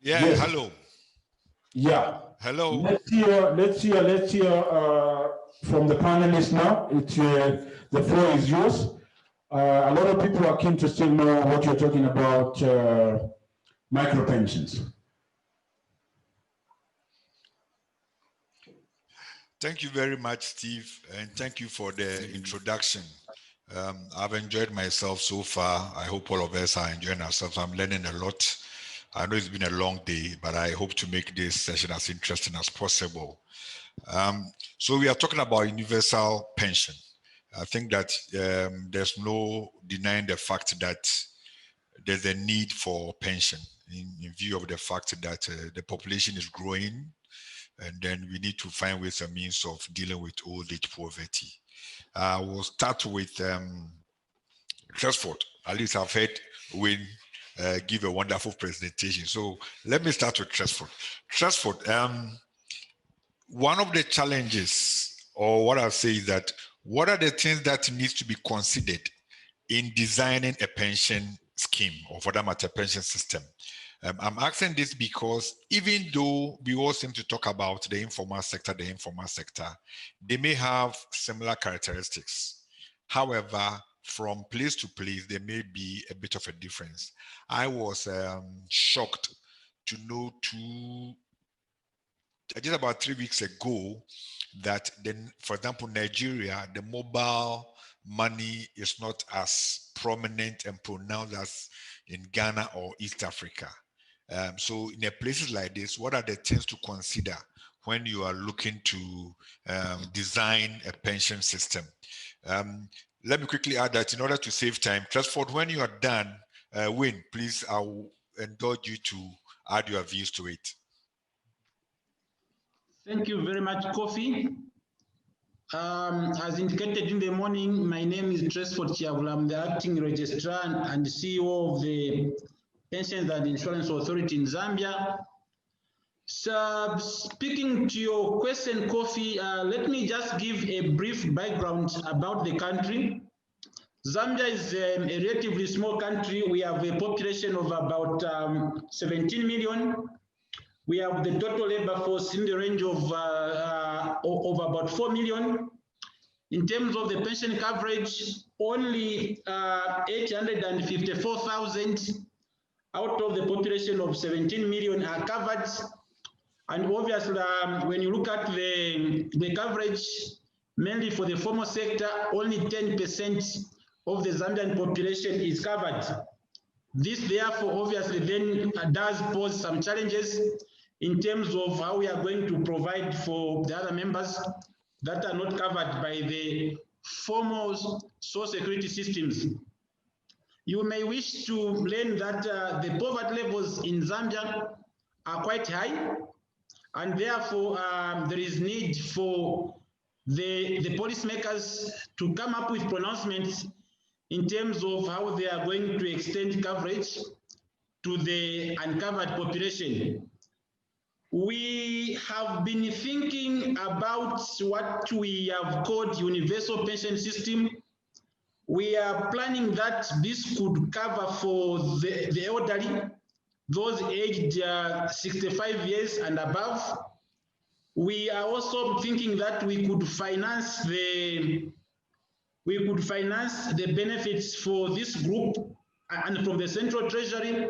Yeah, yes. hello. Yeah. Hello. Let's hear from the panelists now. The floor is yours. A lot of people are keen to still know what you're talking about, micro pensions. Thank you very much, Steve, and thank you for the introduction. I've enjoyed myself so far. I hope all of us are enjoying ourselves. I'm learning a lot. I know it's been a long day, but I hope to make this session as interesting as possible. So we are talking about universal pension. I think that there's no denying the fact that there's a need for pension in view of the fact that the population is growing, and then we need to find ways and means of dealing with old age poverty. We'll start with Tresford. At least I've heard Wayne give a wonderful presentation. So let me start with Tresford. Tresford, one of the challenges, or what I'll say is that, what are the things that needs to be considered in designing a pension scheme, or for that matter, pension system? I'm asking this because even though we all seem to talk about the informal sector, they may have similar characteristics. However, from place to place, there may be a bit of a difference. I was shocked to know just about 3 weeks ago that, for example, Nigeria, the mobile money is not as prominent and pronounced as in Ghana or East Africa. So in places like this, what are the things to consider when you are looking to design a pension system? Let me quickly add that in order to save time, Tresford, when you are done, Wayne, please, I'll indulge you to add your views to it. Thank you very much, Kofi. As indicated in the morning, my name is Tresford Chiavula. I'm the acting registrar and CEO of the Pensions and Insurance Authority in Zambia. So, speaking to your question, Kofi, let me just give a brief background about the country. Zambia is a relatively small country. We have a population of about 17 million. We have the total labor force in the range of about 4 million. In terms of the pension coverage, only 854,000 out of the population of 17 million are covered. And obviously, when you look at the coverage, mainly for the formal sector, only 10% of the Zambian population is covered. This, therefore, obviously then does pose some challenges in terms of how we are going to provide for the other members that are not covered by the formal social security systems. You may wish to learn that the poverty levels in Zambia are quite high, and therefore there is need for the policymakers to come up with pronouncements in terms of how they are going to extend coverage to the uncovered population. We have been thinking about what we have called universal pension system. We are planning that this could cover for the elderly, those aged 65 years and above. We are also thinking that we could finance the benefits for this group and from the Central Treasury.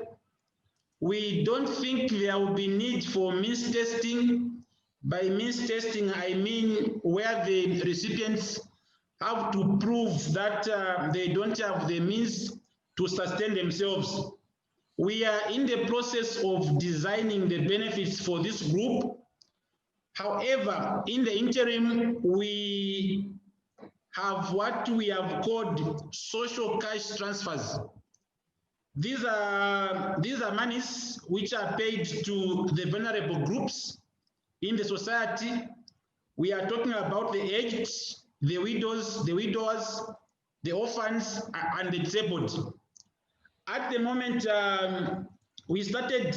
We don't think there will be need for means testing. By means testing, I mean where the recipients have to prove that they don't have the means to sustain themselves. We are in the process of designing the benefits for this group. However, in the interim, we have what we have called social cash transfers. These are monies which are paid to the vulnerable groups in the society. We are talking about the aged, the widows, the orphans, and the disabled. At the moment, we started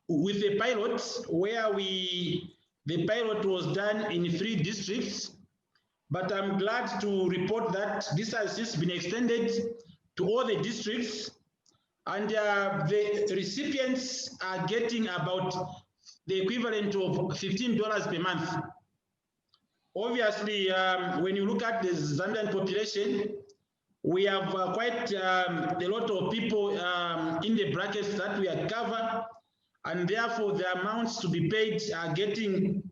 with a pilot where the pilot was done in 3 districts, but I'm glad to report that this has just been extended to all the districts. and the recipients are getting about the equivalent of $15 per month. Obviously, when you look at the Zambian population, we have quite a lot of people in the brackets that we are covered, and therefore the amounts to be paid are getting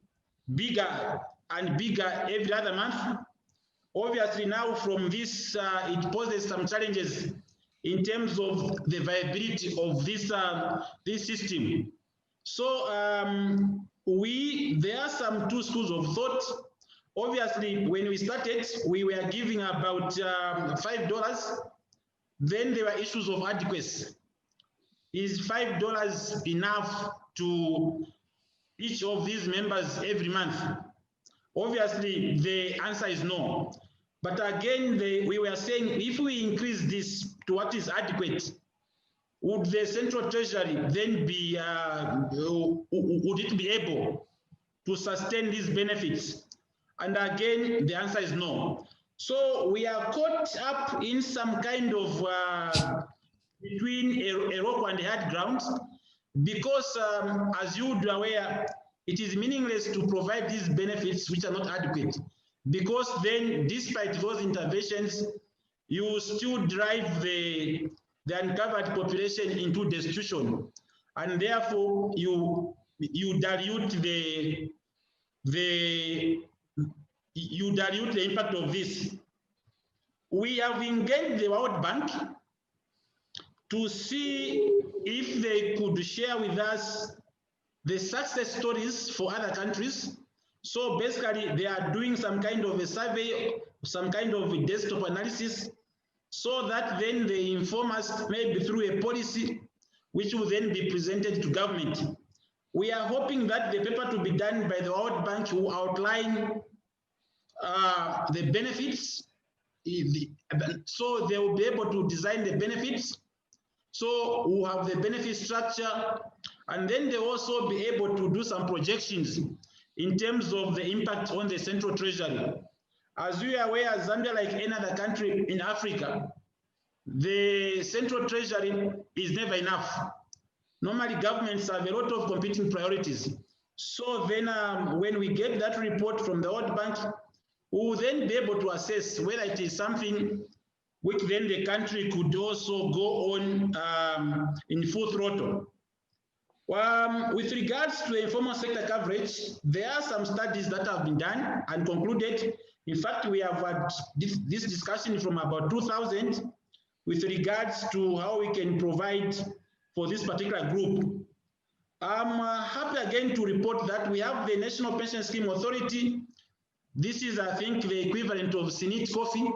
bigger and bigger every other month. Obviously, now from this, it poses some challenges in terms of the viability of this system. So there are some two schools of thought. Obviously, when we started, we were giving about $5. Then there were issues of adequacy. Is $5 enough to each of these members every month? Obviously, the answer is no. But again, we were saying if we increase this to what is adequate, would the Central Treasury then be, would it be able to sustain these benefits? And again, the answer is no. So we are caught up in some kind of between a rock and a hard ground, because as you would be aware, it is meaningless to provide these benefits which are not adequate, because then despite those interventions, you still drive the uncovered population into destitution, and therefore you dilute the impact of this. We have engaged the World Bank to see if they could share with us the success stories for other countries. So basically, they are doing some kind of a survey, some kind of a desktop analysis, so that then they inform us maybe through a policy which will then be presented to government. We are hoping that the paper to be done by the World Bank will outline the benefits, so they will be able to design the benefits. So we'll have the benefit structure, and then they'll also be able to do some projections in terms of the impact on the Central Treasury. As we are aware, Zambia, like any other country in Africa, the Central Treasury is never enough. Normally, governments have a lot of competing priorities. So then when we get that report from the World Bank, we will then be able to assess whether it is something which then the country could also go on in full throttle. With regards to the informal sector coverage, there are some studies that have been done and concluded. In fact, we have had this discussion from about 2000 with regards to how we can provide for this particular group. I'm happy again to report that we have the National Pension Scheme Authority. This is, I think, the equivalent of Sinit Coffee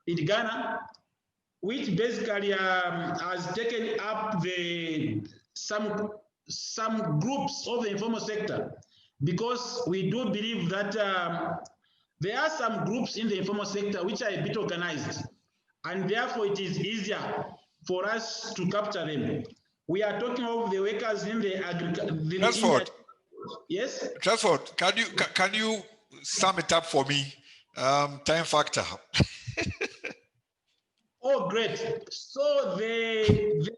in Ghana, which basically has taken up some groups of the informal sector, because we do believe that there are some groups in the informal sector which are a bit organized, and therefore it is easier for us to capture them. We are talking of the workers in the agriculture. Transford. Yes? Transford, can you sum it up for me? Time factor. Oh, great. So the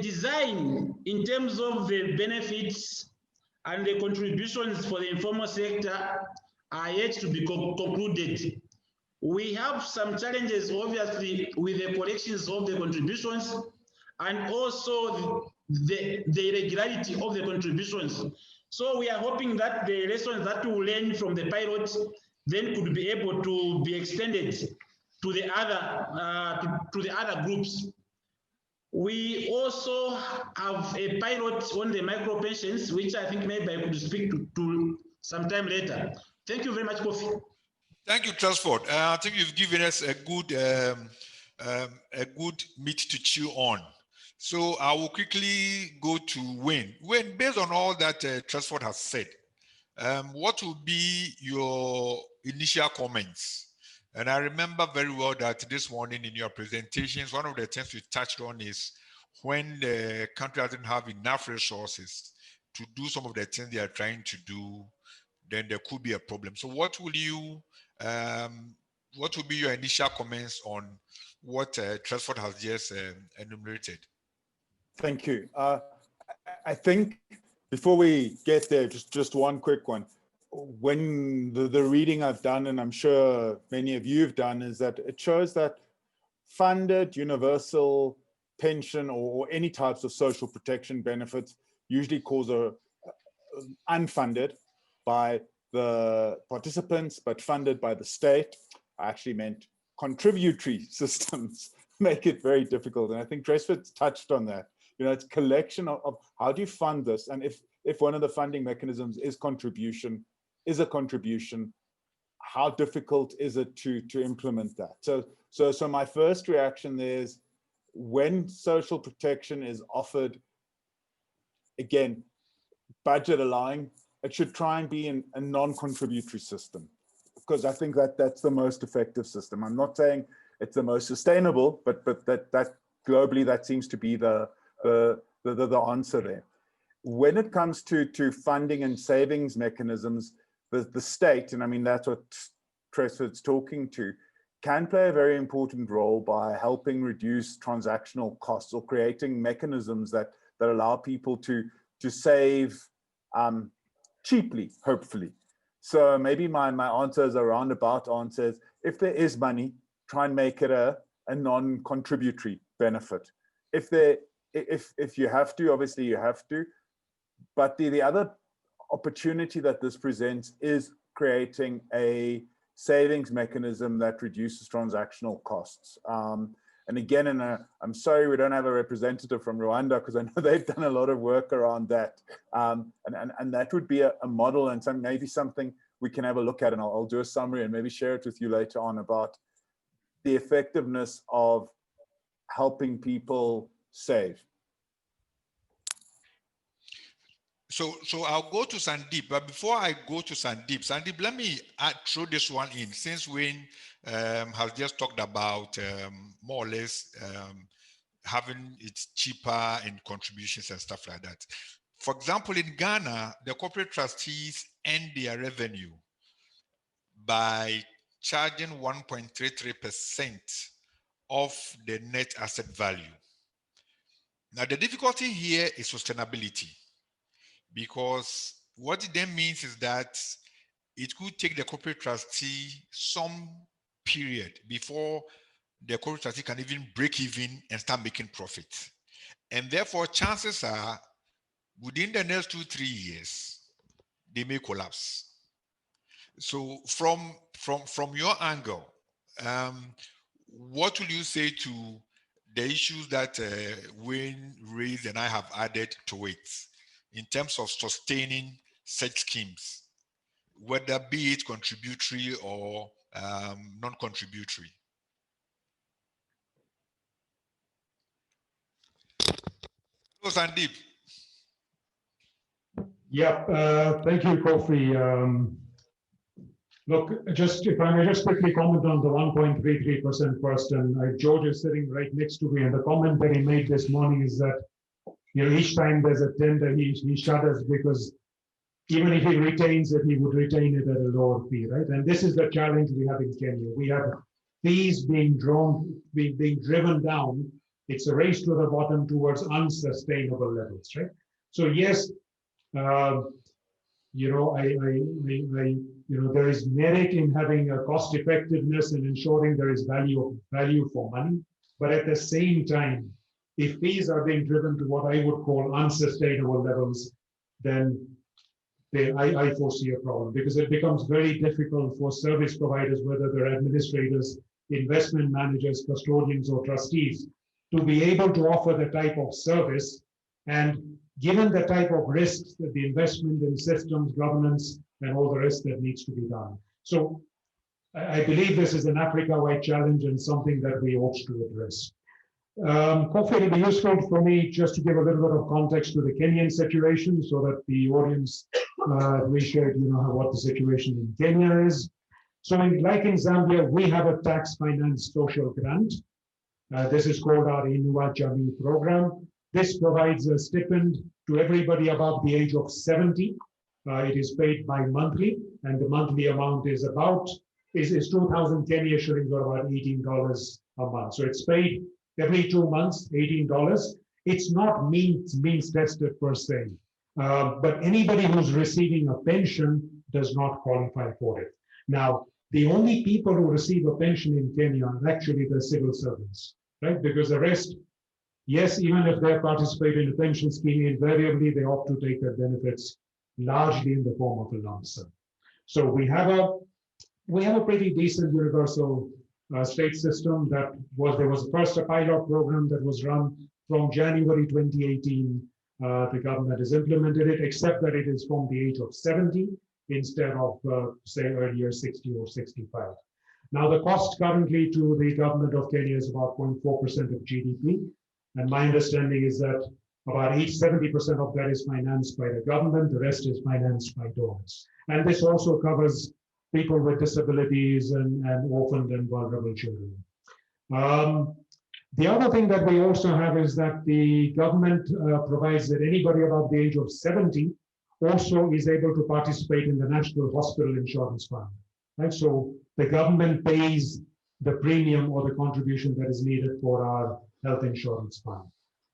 design in terms of the benefits and the contributions for the informal sector are yet to be concluded. We have some challenges, obviously, with the collections of the contributions, and also the irregularity of the contributions. So we are hoping that the lessons that we learn from the pilot then could be able to be extended to the other groups. We also have a pilot on the micro pensions, which I think maybe I could speak to sometime later. Thank you very much, Kofi. Thank you, Transford. I think you've given us a good meat to chew on. So I will quickly go to Wayne. Wayne, based on all that Transford has said, what will be your initial comments? And I remember very well that this morning in your presentations, one of the things you touched on is when the country doesn't have enough resources to do some of the things they are trying to do, then there could be a problem. So what will be your initial comments on what Transford has just enumerated? Thank you. I think before we get there, just one quick one. When the reading I've done, and I'm sure many of you have done, is that it shows that funded universal pension or any types of social protection benefits usually are unfunded by the participants, but funded by the state. I actually meant contributory systems make it very difficult. And I think Tresford's touched on that. You know, it's a collection of how do you fund this? And if one of the funding mechanisms is a contribution, how difficult is it to implement that? So my first reaction is, when social protection is offered, again, budget allowing, it should try and be in a non-contributory system, because I think that's the most effective system. I'm not saying it's the most sustainable, but that globally that seems to be the answer there. When it comes to funding and savings mechanisms, the state, and I mean that's what Tresford's talking to, can play a very important role by helping reduce transactional costs or creating mechanisms that allow people to save cheaply, hopefully. So maybe my answer is a roundabout answer is, if there is money, try and make it a non-contributory benefit. If you have to, obviously you have to, but the other opportunity that this presents is creating a savings mechanism that reduces transactional costs. And again, I'm sorry we don't have a representative from Rwanda, because I know they've done a lot of work around that. And that would be a model, and maybe something we can have a look at, and I'll do a summary and maybe share it with you later on about the effectiveness of helping people save. So I'll go to Sandeep, but before I go to Sandeep, let me throw this one in, since Wayne has just talked about more or less having it cheaper in contributions and stuff like that. For example, in Ghana, the corporate trustees earn their revenue by charging 1.33% of the net asset value. Now, the difficulty here is sustainability, because what it then means is that it could take the corporate trustee some period before the corporate trustee can even break even and start making profit. And therefore, chances are within the next 2-3 years, they may collapse. So from your angle, what will you say to the issues that Wayne raised and I have added to it in terms of sustaining such schemes, whether be it contributory or non-contributory? So Sandeep. Yeah, thank you, Kofi. Look, if I may just quickly comment on the 1.33% first, and George is sitting right next to me, and the comment that he made this morning is that, you know, each time there's a tender, he shudders, because even if he retains it, he would retain it at a lower fee, right? And this is the challenge we have in Kenya. We have fees being driven down. It's a race to the bottom towards unsustainable levels, right? So yes, you know, there is merit in having a cost effectiveness and ensuring there is value for money. But at the same time, if fees are being driven to what I would call unsustainable levels, then I foresee a problem, because it becomes very difficult for service providers, whether they're administrators, investment managers, custodians, or trustees, to be able to offer the type of service, and given the type of risks that the investment in systems, governance, and all the rest that needs to be done. So I believe this is an Africa-wide challenge and something that we ought to address. Hopefully it'll be useful for me just to give a little bit of context to the Kenyan situation, so that the audience appreciate, you know, what the situation in Kenya is. So like in Zambia, we have a tax finance social grant. This is called our Inua Jamii program. This provides a stipend to everybody above the age of 70. It is paid bi-monthly, and the monthly amount is 2,000 Kenya shillings, or about $18 a month. So it's paid every 2 months, $18. It's not means tested per se, but anybody who's receiving a pension does not qualify for it. Now, the only people who receive a pension in Kenya are actually the civil servants, right? Because the rest, yes, even if they participate in a pension scheme, invariably they opt to take their benefits largely in the form of a lump sum. So we have a pretty decent universal state system. There was first a pilot program that was run from January 2018. The government has implemented it, except that it is from the age of 70 instead of, say, earlier 60 or 65. Now, the cost currently to the government of Kenya is about 0.4% of GDP. And my understanding is that about 70% of that is financed by the government, the rest is financed by donors. And this also covers people with disabilities and orphaned and vulnerable children. The other thing that we also have is that the government provides that anybody above the age of 70 also is able to participate in the National Hospital Insurance Fund. Right? So the government pays the premium or the contribution that is needed for our health insurance fund.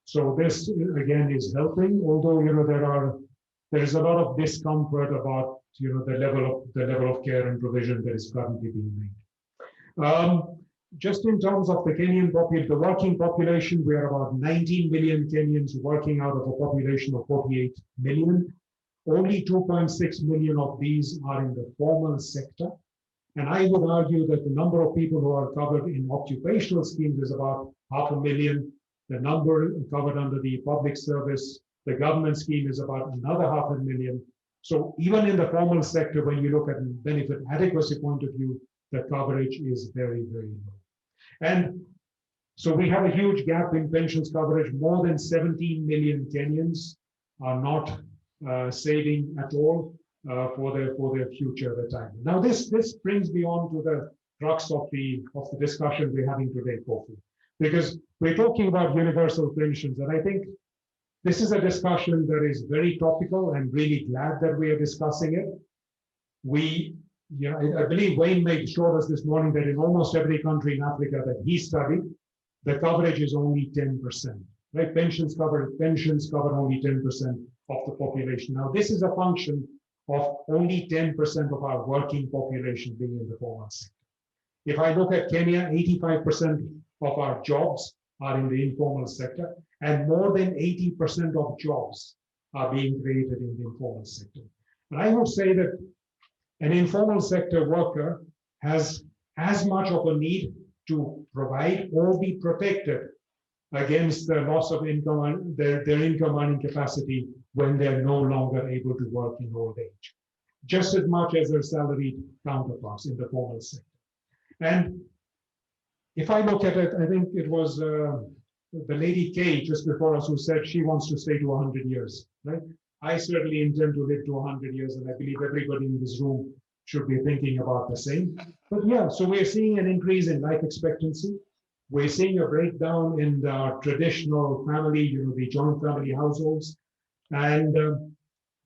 So this again is helping, although there is a lot of discomfort about the level of care and provision that is currently being made. Just in terms of the Kenyan population, the working population, we are about 19 million Kenyans working out of a population of 48 million. Only 2.6 million of these are in the formal sector. And I would argue that the number of people who are covered in occupational schemes is about 500,000. The number covered under the public service, the government scheme is about another 500,000. So even in the formal sector, when you look at benefit adequacy point of view, the coverage is very, very low. And so we have a huge gap in pensions coverage. More than 17 million Kenyans are not saving at all for their future retirement. Now, this brings me on to the crux of the discussion we're having today, Kofi, because we're talking about universal pensions, and I think this is a discussion that is very topical. I'm really glad that we are discussing it. I believe Wayne showed us this morning that in almost every country in Africa that he studied, the coverage is only 10%. Right? Pensions cover only 10% of the population. Now, this is a function of only 10% of our working population being in the formal sector. If I look at Kenya, 85% of our jobs are in the informal sector, and more than 80% of jobs are being created in the informal sector. And I would say that an informal sector worker has as much of a need to provide or be protected against the loss of income, their income earning capacity when they're no longer able to work in old age, just as much as their salaried counterparts in the formal sector. And if I look at it, I think it was the lady Kay just before us who said she wants to stay to 100 years, right? I certainly intend to live to 100 years, and I believe everybody in this room should be thinking about the same. But yeah, so we're seeing an increase in life expectancy. We're seeing a breakdown in the traditional family, the joint family households. And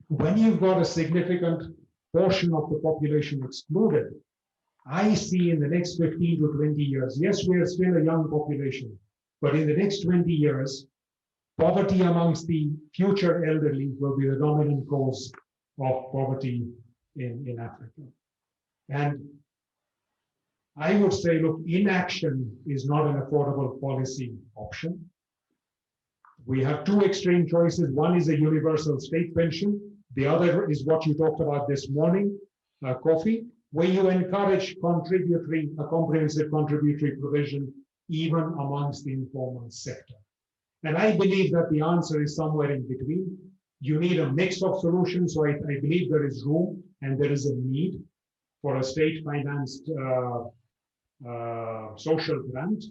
when you've got a significant portion of the population excluded, I see in the next 15 to 20 years, yes, we are still a young population, but in the next 20 years, poverty amongst the future elderly will be the dominant cause of poverty in Africa. And I would say, look, inaction is not an affordable policy option. We have two extreme choices. One is a universal state pension. The other is what you talked about this morning, Kofi, where you encourage a comprehensive contributory provision even amongst the informal sector. And I believe that the answer is somewhere in between. You need a mix of solutions. So I believe there is room and there is a need for a state-financed social grant.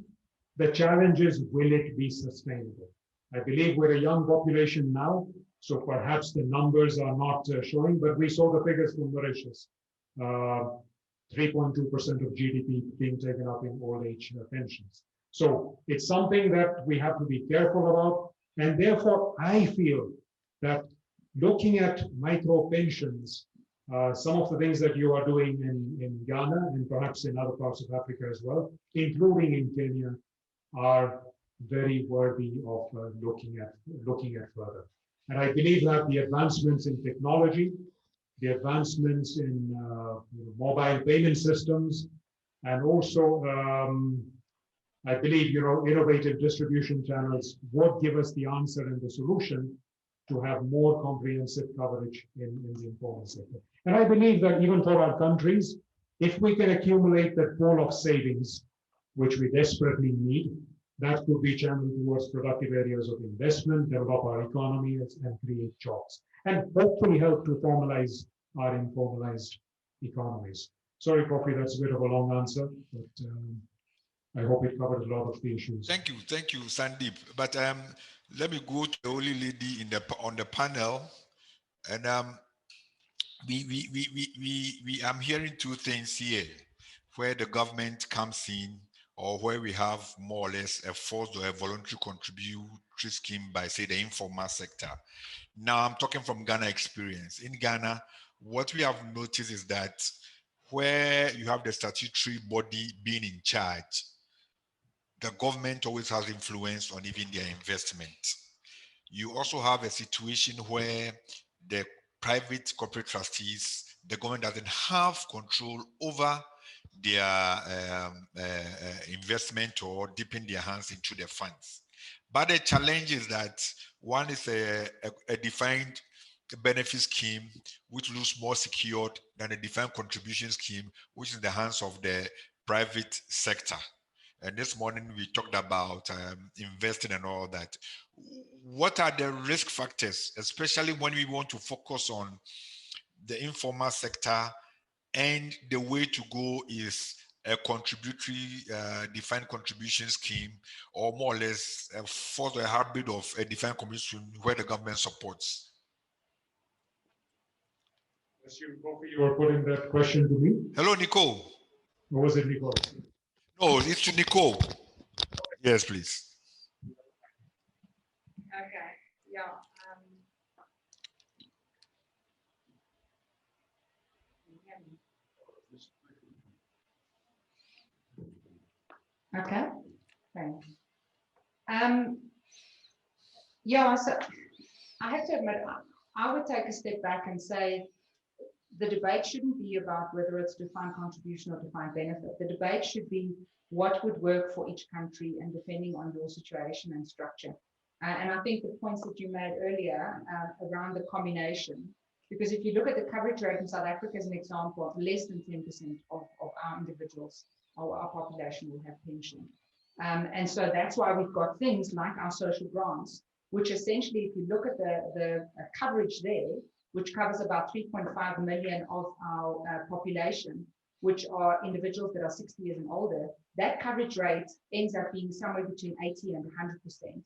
The challenge is, will it be sustainable? I believe we're a young population now, so perhaps the numbers are not showing, but we saw the figures from Mauritius. 3.2% of GDP being taken up in old age pensions. So it's something that we have to be careful about. And therefore, I feel that looking at micro pensions, some of the things that you are doing in Ghana and perhaps in other parts of Africa as well, including in Kenya, are very worthy of looking at further. And I believe that the advancements in technology, the advancements in mobile payment systems, and also I believe innovative distribution channels would give us the answer and the solution to have more comprehensive coverage in the informal sector. And I believe that even for our countries, if we can accumulate that pool of savings, which we desperately need, that could be channeled towards productive areas of investment, develop our economy, and create jobs, and hopefully help to formalize our informalized economies. Sorry, Kofi, that's a bit of a long answer, but I hope it covered a lot of the issues. Thank you, Sandeep. But let me go to the only lady on the panel, and I'm hearing two things here, where the government comes in, or where we have more or less a forced or a voluntary contributory scheme by, say, the informal sector. Now, I'm talking from Ghana experience. In Ghana, what we have noticed is that where you have the statutory body being in charge, the government always has influence on even their investment. You also have a situation where the private corporate trustees, the government doesn't have control over their investment or dipping their hands into the funds. But the challenge is that one is a defined benefit scheme, which looks more secured than a defined contribution scheme, which is in the hands of the private sector. And this morning we talked about investing and all that. What are the risk factors, especially when we want to focus on the informal sector, and the way to go is a contributory defined contribution scheme, or more or less for the hybrid of a defined contribution where the government supports? Assume, Kofi, you are putting that question to me. Hello, Nicole. Or was it Nicole? No, it's to Nicole. Yes, please. Okay, yeah. Okay, thanks. Yeah, so I have to admit, I would take a step back and say the debate shouldn't be about whether it's defined contribution or defined benefit. The debate should be what would work for each country and depending on your situation and structure. And I think the points that you made earlier around the combination, because if you look at the coverage rate in South Africa as an example, less than 10% of our individuals or our population will have pension. And so that's why we've got things like our social grants, which essentially, if you look at the coverage there, which covers about 3.5 million of our population, which are individuals that are 60 years and older, that coverage rate ends up being somewhere between 80 and 100%.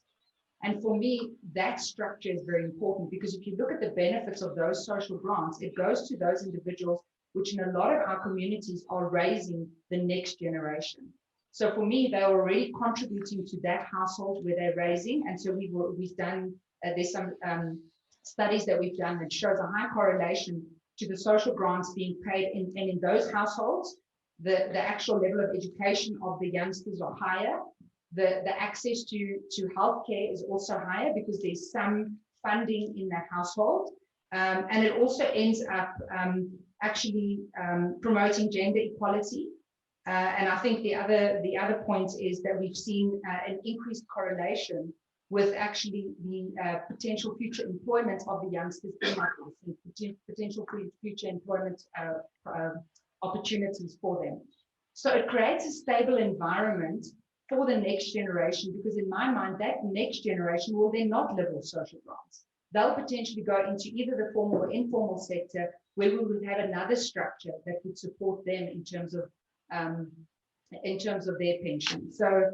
And for me, that structure is very important, because if you look at the benefits of those social grants, it goes to those individuals which in a lot of our communities are raising the next generation. So for me, they're already contributing to that household where they're raising. And so we've done, there's some studies that we've done that shows a high correlation to the social grants being paid. And in those households, the actual level of education of the youngsters are higher. The access to healthcare is also higher because there's some funding in that household. And it also ends up actually promoting gender equality. And I think the other point is that we've seen an increased correlation with actually the potential future employment of the youngsters in that house, potential future employment opportunities for them. So it creates a stable environment for the next generation, because in my mind, that next generation will then not live off social grants. They'll potentially go into either the formal or informal sector, where we will have another structure that would support them in terms of their pension. So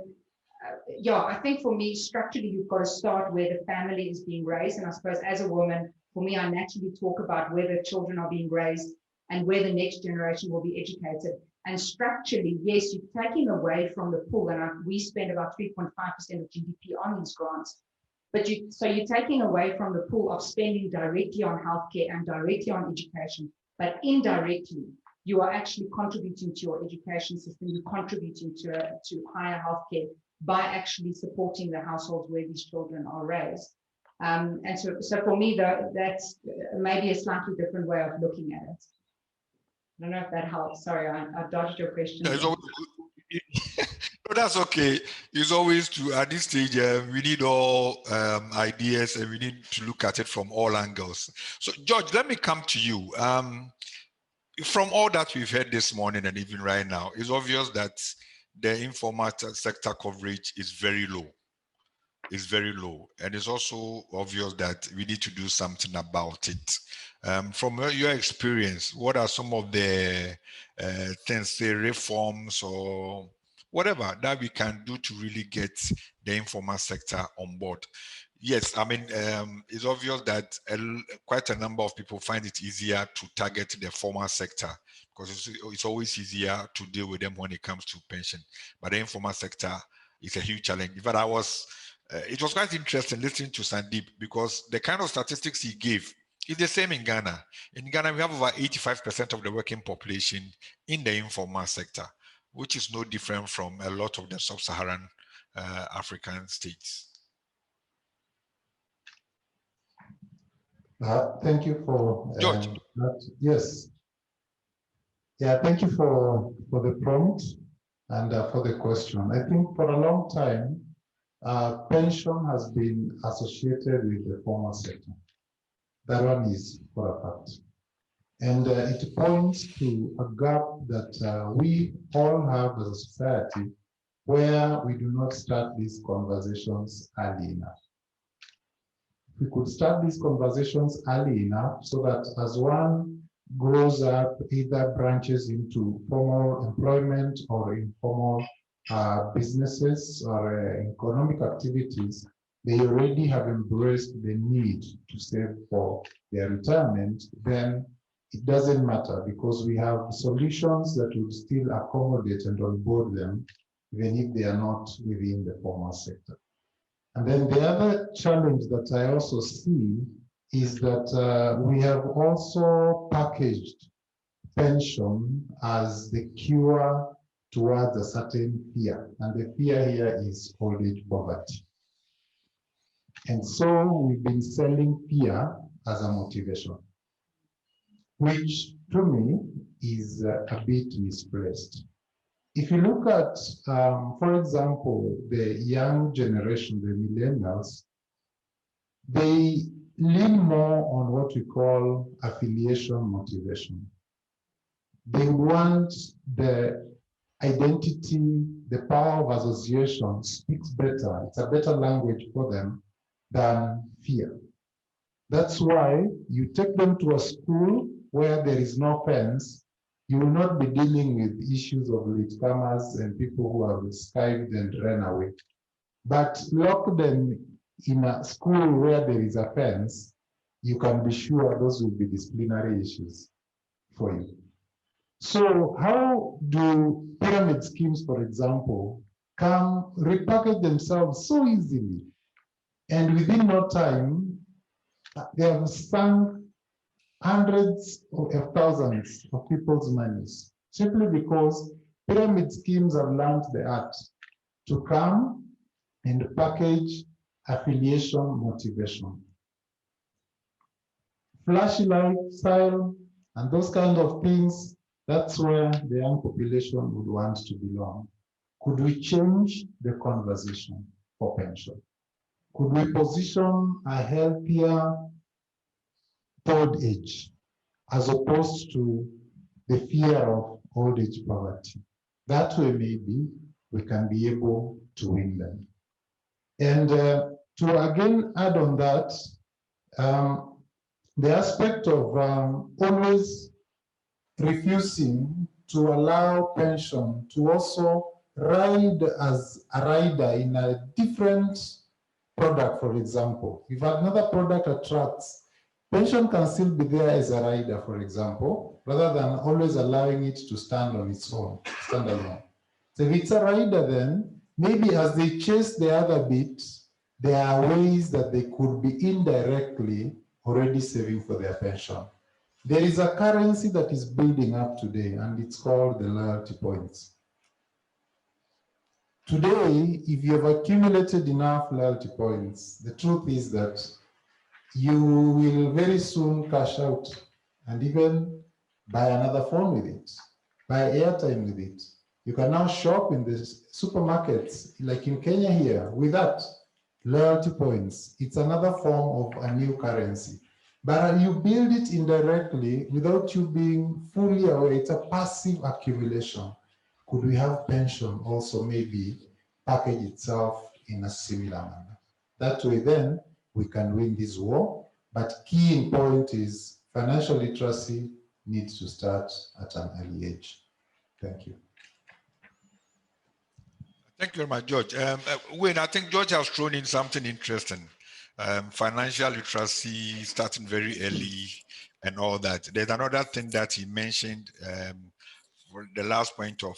yeah, I think for me, structurally, you've got to start where the family is being raised. And I suppose as a woman, for me, I naturally talk about where the children are being raised and where the next generation will be educated. And structurally, yes, you're taking away from the pool, and we spend about 3.5% of GDP on these grants. But so you're taking away from the pool of spending directly on healthcare and directly on education, but indirectly, you are actually contributing to your education system, you're contributing to higher healthcare, by actually supporting the households where these children are raised. And so for me, that's maybe a slightly different way of looking at it. I don't know if that helps. Sorry, I dodged your question. No, that's okay. It's always true. At this stage, we need all ideas, and we need to look at it from all angles. So, George, let me come to you. From all that we've heard this morning and even right now, it's obvious that the informal sector coverage is very low. It's very low. And it's also obvious that we need to do something about it. From your experience, what are some of the things, say reforms or whatever that we can do to really get the informal sector on board? Yes, I mean, it's obvious that quite a number of people find it easier to target the formal sector because it's always easier to deal with them when it comes to pension. But the informal sector is a huge challenge. In fact, it was quite interesting listening to Sandeep because the kind of statistics he gave is the same in Ghana. In Ghana, we have over 85% of the working population in the informal sector, which is no different from a lot of the sub-Saharan African states. Thank you for George. that. Yes. Yeah, thank you for the prompt and for the question. I think for a long time, pension has been associated with the formal sector. That one is for a fact. And it points to a gap that we all have as a society where we do not start these conversations early enough. We could start these conversations early enough so that as one grows up, either branches into formal employment or informal businesses or economic activities, they already have embraced the need to save for their retirement, then it doesn't matter because we have solutions that will still accommodate and onboard them, even if they are not within the formal sector. And then the other challenge that I also see is that we have also packaged pension as the cure towards a certain fear. And the fear here is old age poverty. And so we've been selling fear as a motivation, which to me is a bit misplaced. If you look at, for example, the young generation, the millennials, they lean more on what we call affiliation motivation. They want the identity, the power of association speaks better. It's a better language for them than fear. That's why you take them to a school where there is no fence. You will not be dealing with issues of latecomers and people who have skived and ran away. But lock them in a school where there is a fence, you can be sure those will be disciplinary issues for you. So how do pyramid schemes, for example, come repackage themselves so easily? And within no time, they have sunk hundreds of thousands of people's monies, simply because pyramid schemes have learned the art to come and package affiliation motivation. Flashy lifestyle and those kind of things, that's where the young population would want to belong. Could we change the conversation for pension? Could we position a healthier old age as opposed to the fear of old age poverty? That way, maybe we can be able to win them. And to again add on that, the aspect of always refusing to allow pension to also ride as a rider in a different product, for example. If another product attracts, pension can still be there as a rider, for example, rather than always allowing it to stand on its own, stand alone. So if it's a rider, then maybe as they chase the other bit, there are ways that they could be indirectly already saving for their pension. There is a currency that is building up today, and it's called the loyalty points. Today, if you have accumulated enough loyalty points, the truth is that you will very soon cash out and even buy another phone with it, buy airtime with it. You can now shop in the supermarkets, like in Kenya here, with that loyalty points. It's another form of a new currency. But you build it indirectly without you being fully aware. It's a passive accumulation. Could we have pension also maybe package itself in a similar manner? That way then we can win this war. But key point is financial literacy needs to start at an early age. Thank you. Thank you very much, George. Wayne, I think George has thrown in something interesting. Financial literacy starting very early and all that. There's another thing that he mentioned, for the last point of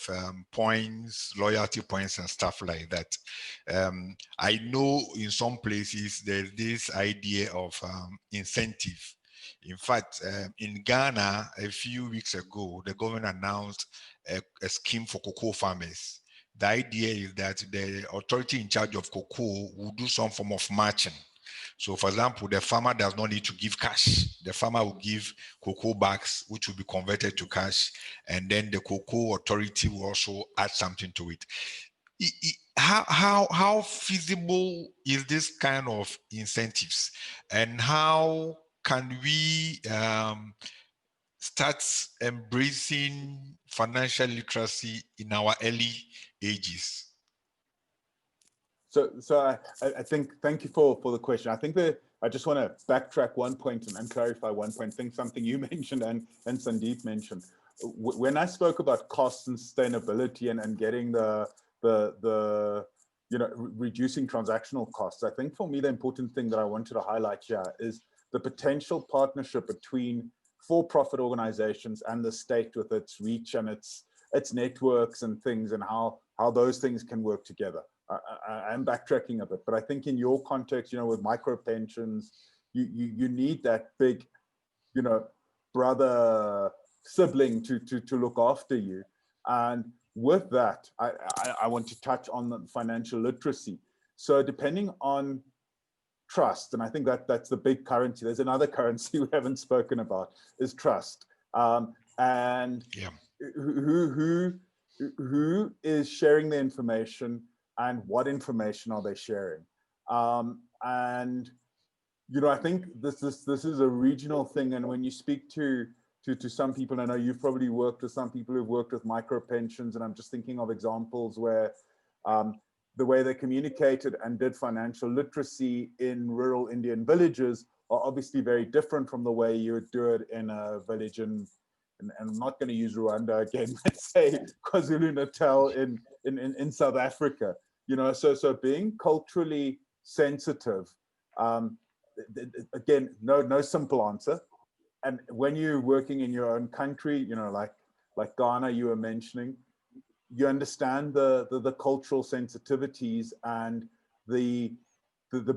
points, loyalty points and stuff like that. I know in some places there's this idea of incentive. In fact, in Ghana, a few weeks ago, the government announced a scheme for cocoa farmers. The idea is that the authority in charge of cocoa will do some form of matching. So for example, the farmer does not need to give cash. The farmer will give cocoa bags, which will be converted to cash. And then the cocoa authority will also add something to it. How feasible is this kind of incentives? And how can we start embracing financial literacy in our early ages? So I think, thank you for the question. I think that I just want to backtrack one point and clarify one point. I think something you mentioned and Sandeep mentioned. When I spoke about cost and sustainability and getting the reducing transactional costs, I think for me the important thing that I wanted to highlight here is the potential partnership between for-profit organizations and the state with its reach and its networks and things, and how those things can work together. I'm backtracking a bit, but I think in your context, with micro pensions, you need that big, brother sibling to look after you. And with that, I want to touch on the financial literacy. So depending on trust, and I think that's the big currency. There's another currency we haven't spoken about, is trust. And yeah. Who is sharing the information, and what information are they sharing? And I think this is a regional thing. And when you speak to some people, I know you've probably worked with some people who've worked with micro pensions, and I'm just thinking of examples where the way they communicated and did financial literacy in rural Indian villages are obviously very different from the way you would do it in a village and I'm not going to use Rwanda again, let's say KwaZulu-Natal in South Africa. So being culturally sensitive, again, no simple answer. And when you're working in your own country, like Ghana, you were mentioning, you understand the cultural sensitivities and the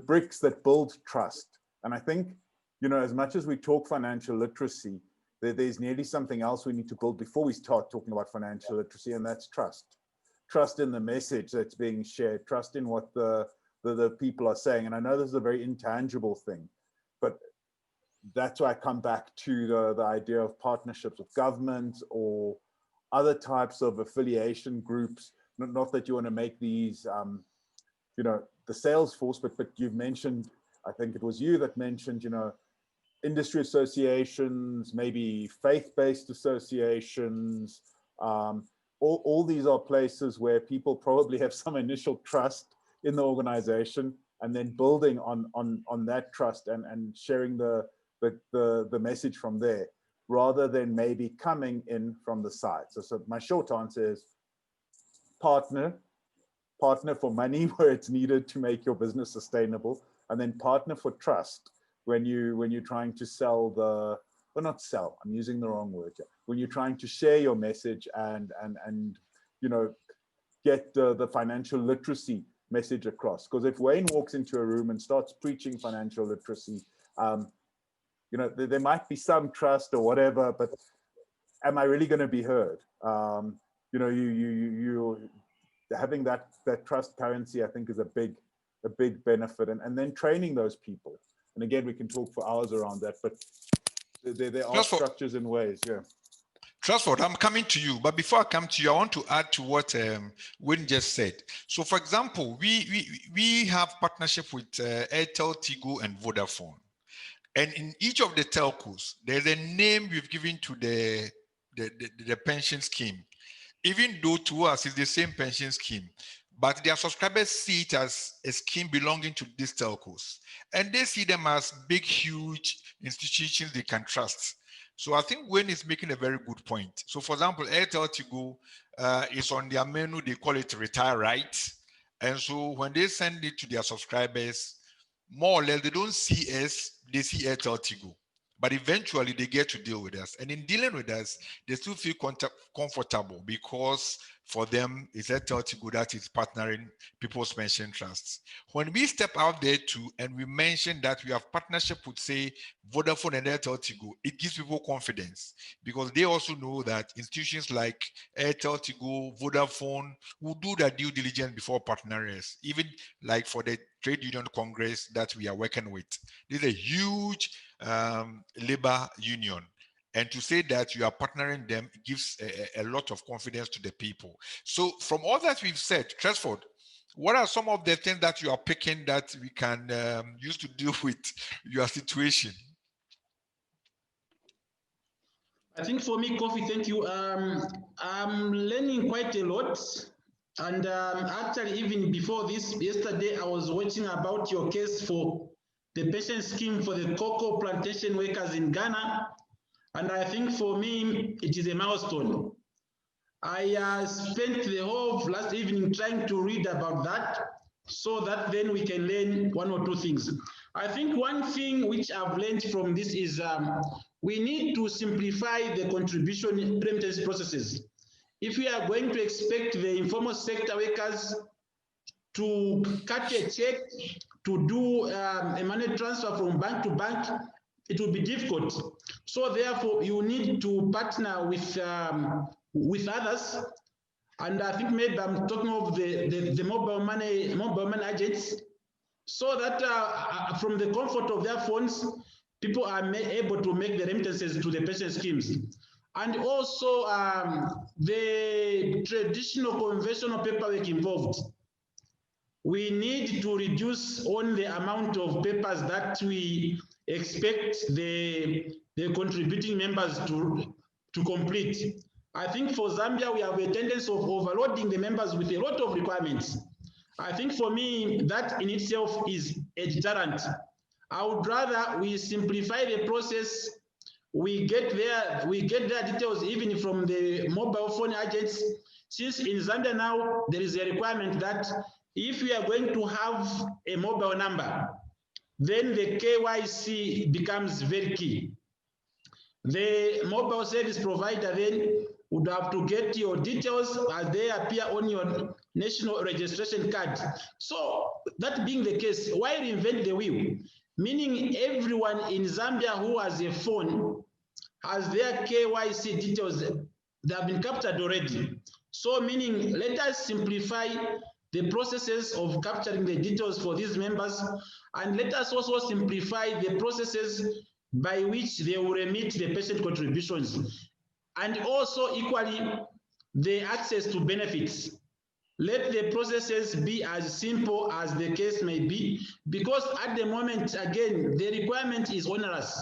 bricks that build trust. And I think, as much as we talk financial literacy, there's nearly something else we need to build before we start talking about financial literacy, and that's trust. Trust in the message that's being shared, trust in what the people are saying. And I know this is a very intangible thing, but that's why I come back to the idea of partnerships with governments or other types of affiliation groups. Not that you want to make these, the sales force, but you've mentioned, I think it was you that mentioned, industry associations, maybe faith-based associations. All these are places where people probably have some initial trust in the organization, and then building on that trust and sharing the message from there, rather than maybe coming in from the side. So my short answer is partner for money where it's needed to make your business sustainable, and then partner for trust when you're trying to sell not sell, I'm using the wrong word here. When you're trying to share your message and get the financial literacy message across. Because if Wayne walks into a room and starts preaching financial literacy, there might be some trust or whatever, but am I really going to be heard? having that transparency, I think, is a big benefit, and then training those people. And again, we can talk for hours around that, but there are structures and ways. Yeah. Trustford, I'm coming to you, but before I come to you, I want to add to what Wayne just said. So, for example, we have partnership with Airtel, Tigo, and Vodafone, and in each of the telcos, there's a name we've given to the pension scheme. Even though to us it's the same pension scheme, but their subscribers see it as a scheme belonging to these telcos, and they see them as big, huge institutions they can trust. So I think Wayne is making a very good point. So for example, Airtel Tigo is on their menu, they call it retire right. And so when they send it to their subscribers, more or less, they don't see us, they see Airtel Tigo. But eventually they get to deal with us. And in dealing with us, they still feel comfortable because for them, it's Airtel Tigo that is partnering people's pension trusts. When we step out there too, and we mention that we have partnership with, say, Vodafone and Airtel Tigo, it gives people confidence because they also know that institutions like Airtel Tigo, Vodafone will do their due diligence before partnering us, even like for the trade union congress that we are working with. This is a huge labor union. And to say that you are partnering them gives a lot of confidence to the people. So from all that we've said, Tresford, what are some of the things that you are picking that we can use to deal with your situation? I think for me, Kofi, thank you. I'm learning quite a lot. And actually, even before this, yesterday, I was watching about your case for the pension scheme for the cocoa plantation workers in Ghana. And I think for me, it is a milestone. I spent the whole of last evening trying to read about that so that then we can learn one or two things. I think one thing which I've learned from this is we need to simplify the contribution remittance processes. If we are going to expect the informal sector workers to cut a check, to do a money transfer from bank to bank, it will be difficult. So therefore, you need to partner with others. And I think maybe I'm talking of the mobile money agents, so that from the comfort of their phones, people are able to make the remittances to the pension schemes. And also the traditional conventional paperwork involved. We need to reduce on the amount of papers that we expect the contributing members to complete. I think for Zambia, we have a tendency of overloading the members with a lot of requirements. I think for me, that in itself is a deterrent. I would rather we simplify the process. We get their details even from the mobile phone agents. Since in Zambia now, there is a requirement that if we are going to have a mobile number, then the KYC becomes very key. The mobile service provider then would have to get your details as they appear on your national registration card. So that being the case, why reinvent the wheel? Meaning everyone in Zambia who has a phone has their KYC details that have been captured already. So meaning let us simplify the processes of capturing the details for these members, and let us also simplify the processes by which they will remit the pension contributions, and also equally the access to benefits. Let the processes be as simple as the case may be, because at the moment, again, the requirement is onerous.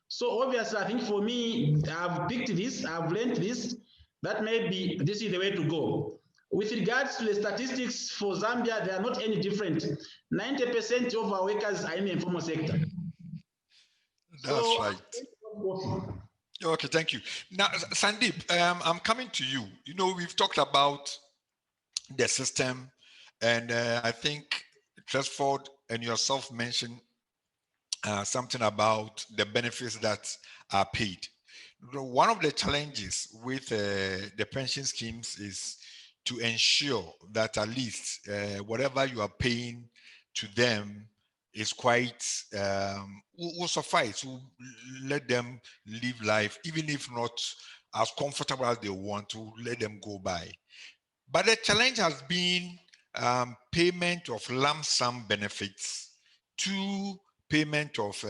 So obviously, I think for me, I've picked this, I've learned this, that maybe this is the way to go. With regards to the statistics for Zambia, they are not any different. 90% of our workers are in the informal sector. That's right. Okay, thank you. Now, Sandeep, I'm coming to you. You know, we've talked about the system, and I think Tresford and yourself mentioned something about the benefits that are paid. One of the challenges with the pension schemes is to ensure that at least whatever you are paying to them is quite, will suffice, will let them live life, even if not as comfortable as they want to, let them go by. But the challenge has been payment of lump sum benefits to payment of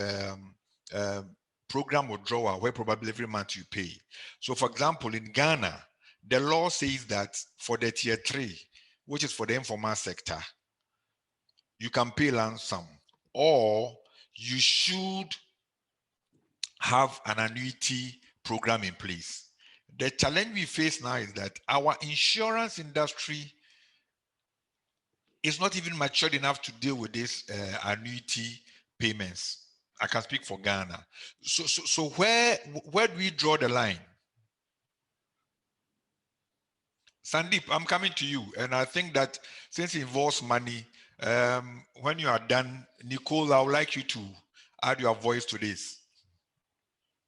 program withdrawal, where probably every month you pay. So for example, in Ghana, the law says that for the tier 3, which is for the informal sector, you can pay lump sum, or you should have an annuity program in place. The challenge we face now is that our insurance industry is not even matured enough to deal with this annuity payments. I can speak for Ghana. So where do we draw the line? Sandeep, I'm coming to you, and I think that since it involves money, when you are done, Nicole, I would like you to add your voice to this.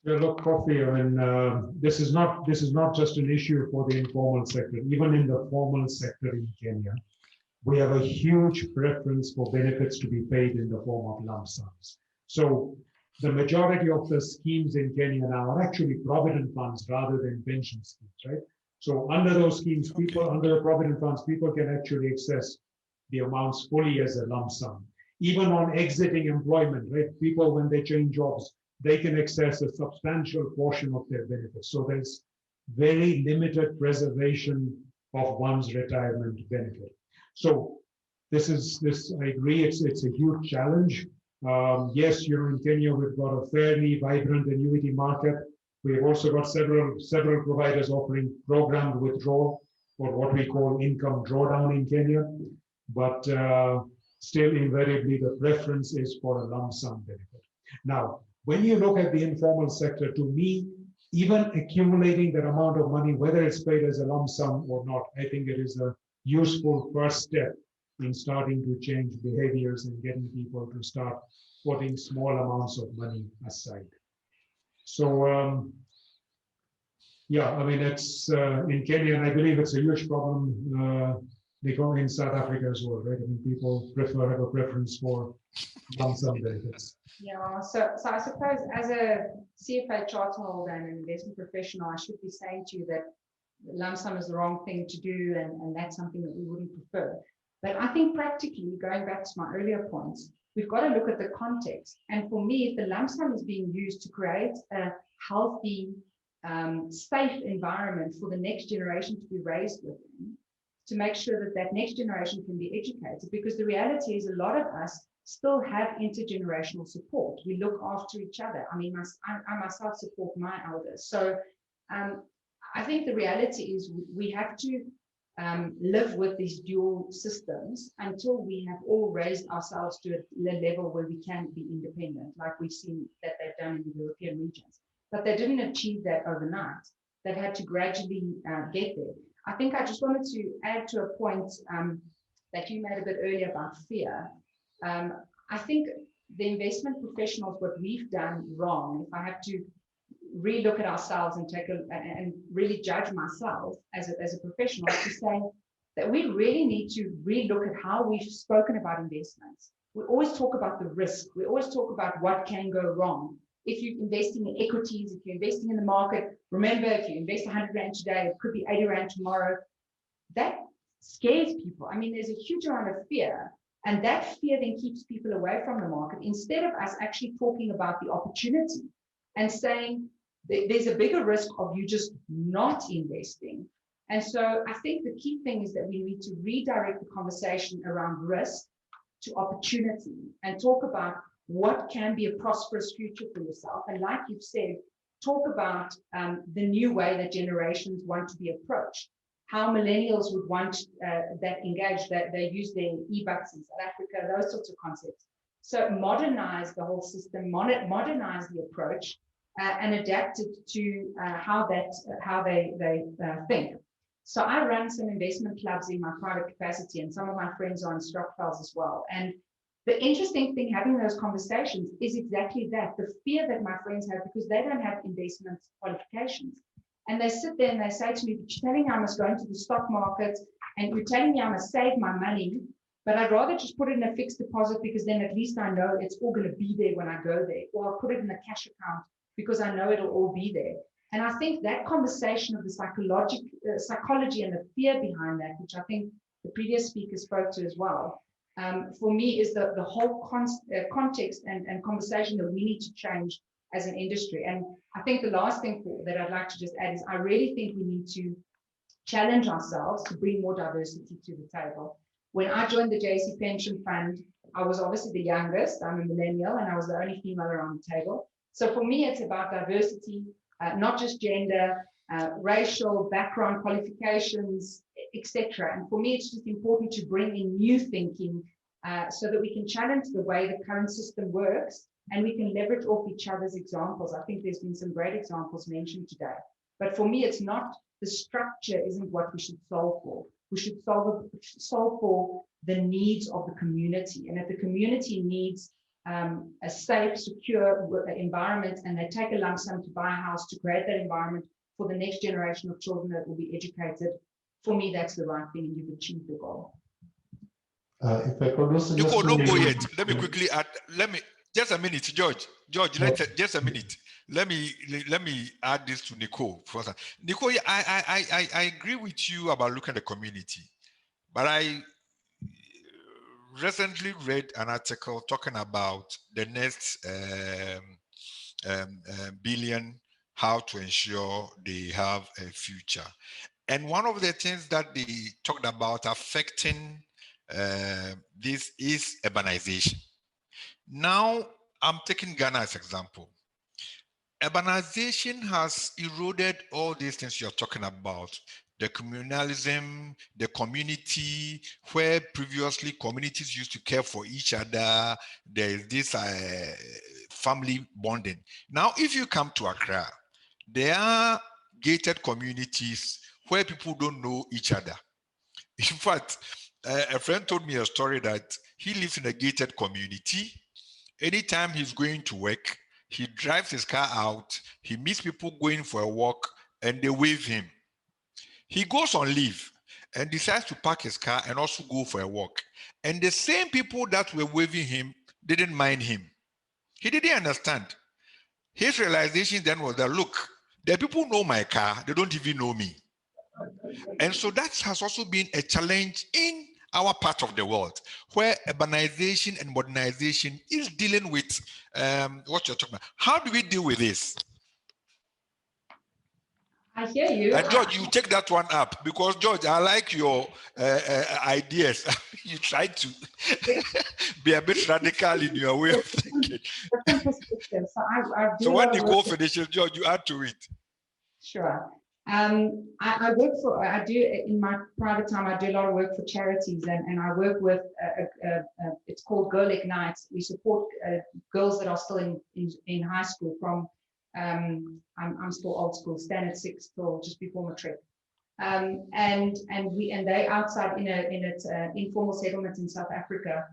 Yeah, look, Kofi, I mean, this is not just an issue for the informal sector. Even in the formal sector in Kenya, we have a huge preference for benefits to be paid in the form of lump sums. So the majority of the schemes in Kenya now are actually provident funds rather than pension schemes, right? So under those schemes, under the provident funds, people can actually access the amounts fully as a lump sum. Even on exiting employment, right? People, when they change jobs, they can access a substantial portion of their benefits. So there's very limited preservation of one's retirement benefit. So I agree, it's a huge challenge. Yes, in Kenya, we've got a fairly vibrant annuity market. We've also got several providers offering programmed withdrawal, or what we call income drawdown in Kenya. But still, invariably, the preference is for a lump sum benefit. Now, when you look at the informal sector, to me, even accumulating that amount of money, whether it's paid as a lump sum or not, I think it is a useful first step in starting to change behaviors and getting people to start putting small amounts of money aside. So, yeah, I mean, it's in Kenya, and I believe it's a huge problem in South Africa as well, right? I mean, people have a preference for lump sum benefits. Yeah, so I suppose as a CFA charter holder and an investment professional, I should be saying to you that lump sum is the wrong thing to do, and that's something that we wouldn't prefer. But I think practically, going back to my earlier points, we've got to look at the context. And for me, if the lump sum is being used to create a healthy, safe environment for the next generation to be raised within, to make sure that that next generation can be educated, because the reality is a lot of us still have intergenerational support. We look after each other. I mean, I myself support my elders. So I think the reality is we have to live with these dual systems until we have all raised ourselves to a level where we can be independent, like we've seen that they've done in the European regions. But they didn't achieve that overnight. They had to gradually get there. I think I just wanted to add to a point that you made a bit earlier about fear. I think the investment professionals, what we've done wrong, if I have to relook at ourselves and and really judge myself as a professional, to say that we really need to relook at how we've spoken about investments. We always talk about the risk. We always talk about what can go wrong. If you're investing in equities, if you're investing in the market, remember, if you invest 100 Rand today, it could be 80 Rand tomorrow. That scares people. I mean, there's a huge amount of fear, and that fear then keeps people away from the market, instead of us actually talking about the opportunity and saying there's a bigger risk of you just not investing. And so I think the key thing is that we need to redirect the conversation around risk to opportunity and talk about what can be a prosperous future for yourself. And like you've said, talk about the new way that generations want to be approached, how millennials would want that engaged, that they use their e-bucks in South Africa, those sorts of concepts. So modernize the whole system, modernize the approach, and adapt it to how they think. So I run some investment clubs in my private capacity, and some of my friends are on Stockfells as well. And the interesting thing having those conversations is exactly that, the fear that my friends have, because they don't have investment qualifications. And they sit there and they say to me, but you're telling me I must go into the stock market, and you're telling me I must save my money, but I'd rather just put it in a fixed deposit, because then at least I know it's all going to be there when I go there, or I'll put it in a cash account because I know it'll all be there. And I think that conversation of the psychology and the fear behind that, which I think the previous speaker spoke to as well, for me is the whole context and conversation that we need to change as an industry. And I think the last thing that I'd like to just add is I really think we need to challenge ourselves to bring more diversity to the table. When I joined the JSE Pension Fund, I was obviously the youngest, I'm a millennial, and I was the only female around the table. So for me, it's about diversity, not just gender, racial, background, qualifications, etc. And for me, it's just important to bring in new thinking so that we can challenge the way the current system works and we can leverage off each other's examples. I think there's been some great examples mentioned today. But for me, it's not, the structure isn't what we should solve for. We should solve for the needs of the community. And if the community needs a safe, secure environment, and they take a lump sum to buy a house to create that environment for the next generation of children that will be educated, for me, that's the right thing, and you've achieved the goal. If I could also Nico, don't go yet. Let me quickly add. Just a minute, George. Just a minute. Let me add this to Nicole. Nicole, I agree with you about looking at the community, but I recently read an article talking about the next billion, how to ensure they have a future. And one of the things that they talked about affecting this is urbanization. Now, I'm taking Ghana as example. Urbanization has eroded all these things you're talking about. The communalism, the community, where previously communities used to care for each other. There is this family bonding. Now, if you come to Accra, there are gated communities where people don't know each other. In fact, a friend told me a story that he lives in a gated community. Anytime he's going to work, he drives his car out, he meets people going for a walk, and they wave him. He goes on leave and decides to park his car and also go for a walk. And the same people that were waving him didn't mind him. He didn't understand. His realization then was that, look, the people know my car, they don't even know me. And so that has also been a challenge in our part of the world, where urbanization and modernization is dealing with what you're talking about. How do we deal with this? I hear you. And George, you take that one up, because George, I like your ideas. You try to be a bit radical in your way of thinking. So when Nicole finishes, George, you add to it. Sure. I work for, I do in my private time, I do a lot of work for charities, and I work with, it's called Girl Ignite. We support girls that are still in high school from, I'm still old school, standard 6 till just before matric. And they outside in a informal settlement in South Africa,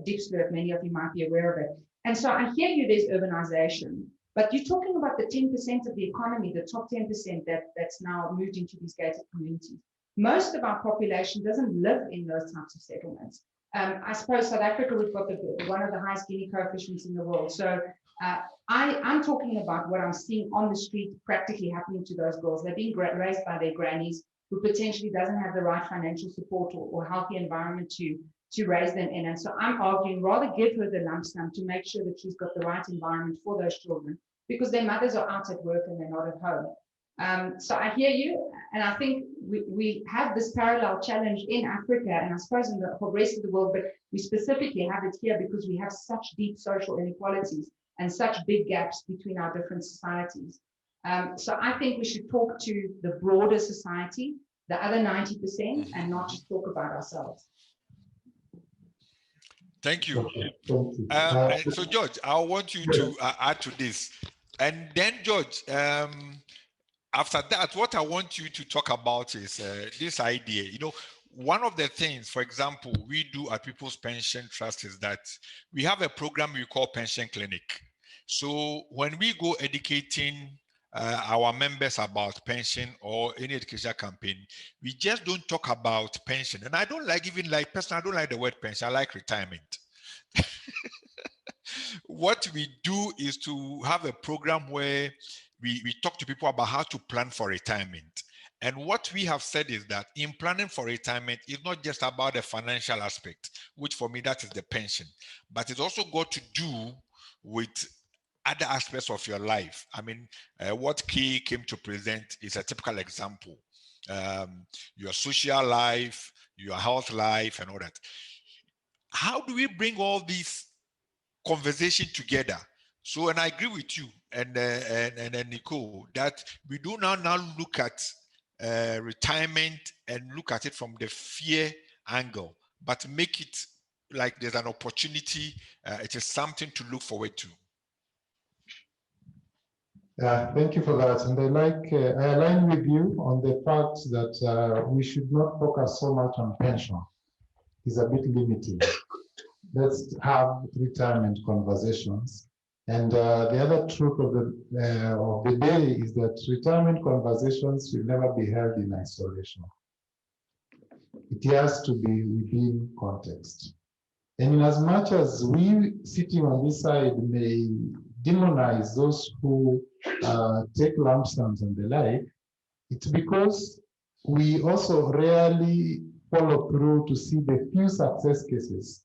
Diepsloot, many of you might be aware of it. And so I hear you, there's urbanization. But you're talking about the 10% of the economy, the top 10% that's now moved into these gated communities. Most of our population doesn't live in those types of settlements. I suppose South Africa, we've got one of the highest Gini coefficients in the world. So I'm talking about what I'm seeing on the street practically happening to those girls. They're being raised by their grannies, who potentially doesn't have the right financial support or healthy environment to raise them in. And so I'm arguing rather give her the lump sum to make sure that she's got the right environment for those children, because their mothers are out at work and they're not at home. So I hear you, and I think we have this parallel challenge in Africa, and I suppose in the rest of the world, but we specifically have it here because we have such deep social inequalities and such big gaps between our different societies. So I think we should talk to the broader society, the other 90%, and not just talk about ourselves. Thank you. So George, I want you to add to this. And then George, after that, what I want you to talk about is this idea. You know, one of the things, for example, we do at People's Pension Trust is that we have a program we call Pension Clinic. So when we go educating our members about pension or any education campaign, we just don't talk about pension. And I don't like, even like personally, I don't like the word pension, I like retirement. What we do is to have a program where we talk to people about how to plan for retirement. And what we have said is that in planning for retirement, it's not just about the financial aspect, which for me, that is the pension, but it's also got to do with other aspects of your life. I mean, what Key came to present is a typical example. Your social life, your health life, and all that. How do we bring all these conversation together? So, and I agree with you and Nicole that we do now look at retirement and look at it from the fear angle, but make it like there's an opportunity. It is something to look forward to. Yeah, thank you for that. And I align with you on the fact that we should not focus so much on pension. It's a bit limiting. Let's have retirement conversations. And the other truth of the day is that retirement conversations will never be held in isolation. It has to be within context. And in as much as we sitting on this side may demonize those who take lump sums and the like, it's because we also rarely follow through to see the few success cases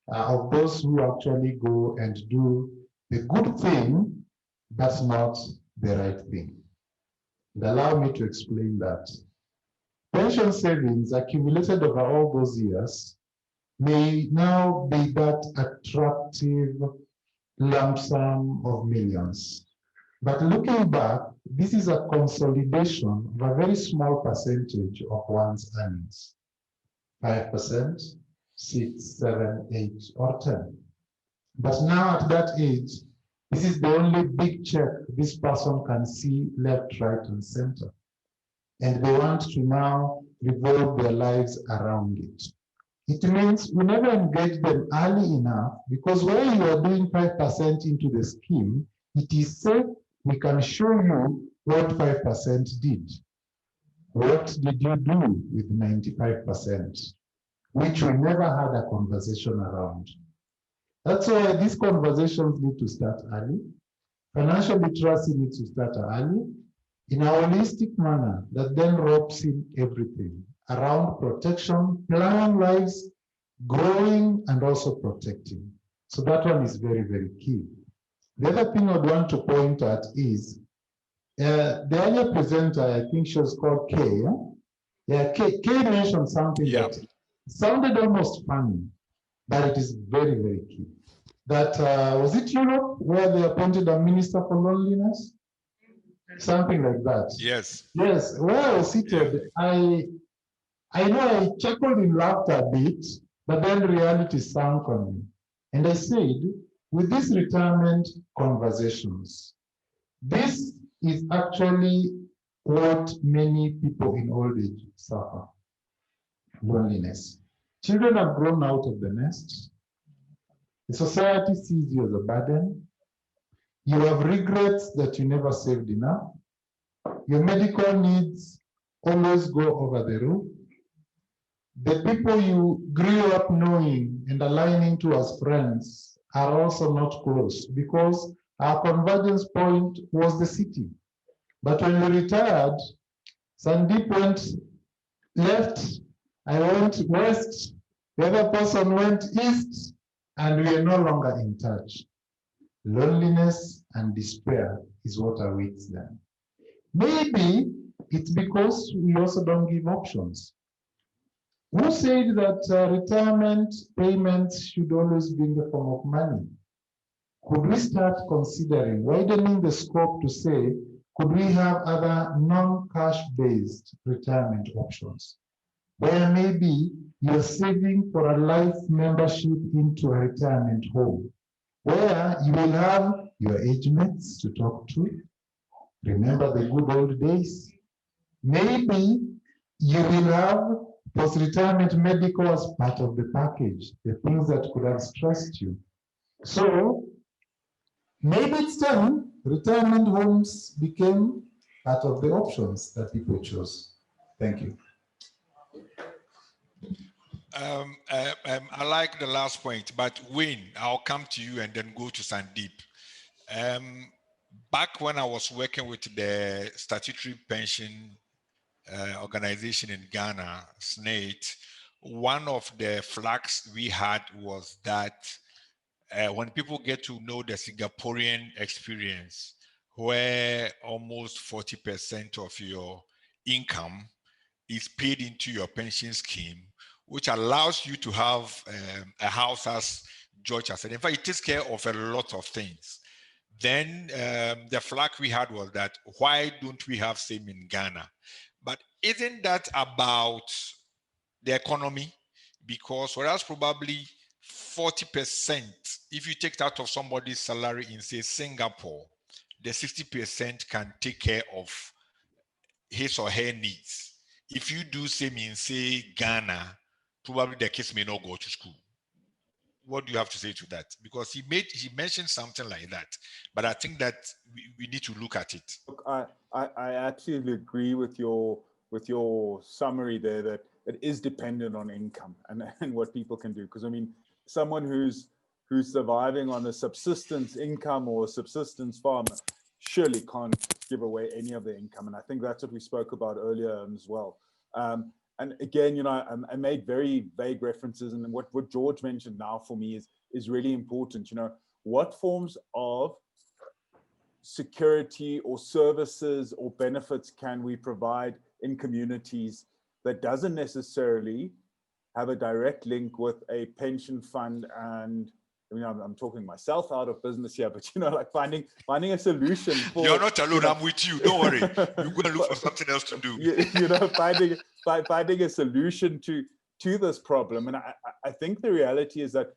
of those who actually go and do the good thing, but not the right thing. And allow me to explain that. Pension savings accumulated over all those years may now be that attractive lump sum of millions. But looking back, this is a consolidation of a very small percentage of one's earnings. 5%, 6, 7, 8, or 10. But now at that age, this is the only big check this person can see left, right, and center. And they want to now revolve their lives around it. It means we never engage them early enough, because while you are doing 5% into the scheme, it is safe, we can show you what 5% did. What did you do with 95%? Which we never had a conversation around. That's why these conversations need to start early. Financial literacy needs to start early in a holistic manner that then ropes in everything around protection, planning lives, growing, and also protecting. So that one is very, very key. The other thing I'd want to point at is the earlier presenter, I think she was called Kay. Yeah, Kay mentioned something that sounded almost funny, but it is very, very key. That was it Europe where they appointed a minister for loneliness? Something like that. Yes. Yes. Where I was seated, I know I chuckled in laughter a bit, but then reality sank on me. And I said, with these retirement conversations, this is actually what many people in old age suffer. Loneliness. Children have grown out of the nest. The society sees you as a burden. You have regrets that you never saved enough. Your medical needs always go over the roof. The people you grew up knowing and aligning to as friends are also not close, because our convergence point was the city. But when we retired, Sandeep went left, I went west, the other person went east, and we are no longer in touch. Loneliness and despair is what awaits them. Maybe it's because we also don't give options. Who said that retirement payments should always be in the form of money? Could we start considering widening the scope to say, could we have other non-cash based retirement options, where maybe you're saving for a life membership into a retirement home, where you will have your age mates to talk to, remember the good old days. Maybe you will have post-retirement medical as part of the package, the things that could have stressed you. So maybe it's time retirement homes became part of the options that people chose. Thank you. I like the last point, but Wayne, I'll come to you and then go to Sandeep. back when I was working with the statutory pension organization in Ghana, SNAIT, one of the flags we had was that when people get to know the Singaporean experience, where almost 40% of your income is paid into your pension scheme, which allows you to have a house, as George has said. In fact, it takes care of a lot of things. Then the flag we had was that, why don't we have same in Ghana? But isn't that about the economy? Because whereas probably 40%, if you take it out of somebody's salary in, say, Singapore, the 60% can take care of his or her needs. If you do same in, say, Ghana, probably the kids may not go to school. What do you have to say to that? Because he mentioned something like that, but I think that we need to look at it. Look, I absolutely agree with your summary there, that it is dependent on income and what people can do. Because I mean, someone who's surviving on a subsistence income or a subsistence farm surely can't give away any of their income. And I think that's what we spoke about earlier as well. And again, you know, I made very vague references, and what George mentioned now for me is really important. You know, what forms of security or services or benefits can we provide in communities that doesn't necessarily have a direct link with a pension fund? And I mean, I'm talking myself out of business here, but you know, like finding a solution for. You're not alone. You know, I'm with you. Don't worry. You're going to look for something else to do. You know, finding a solution to this problem. And I think the reality is that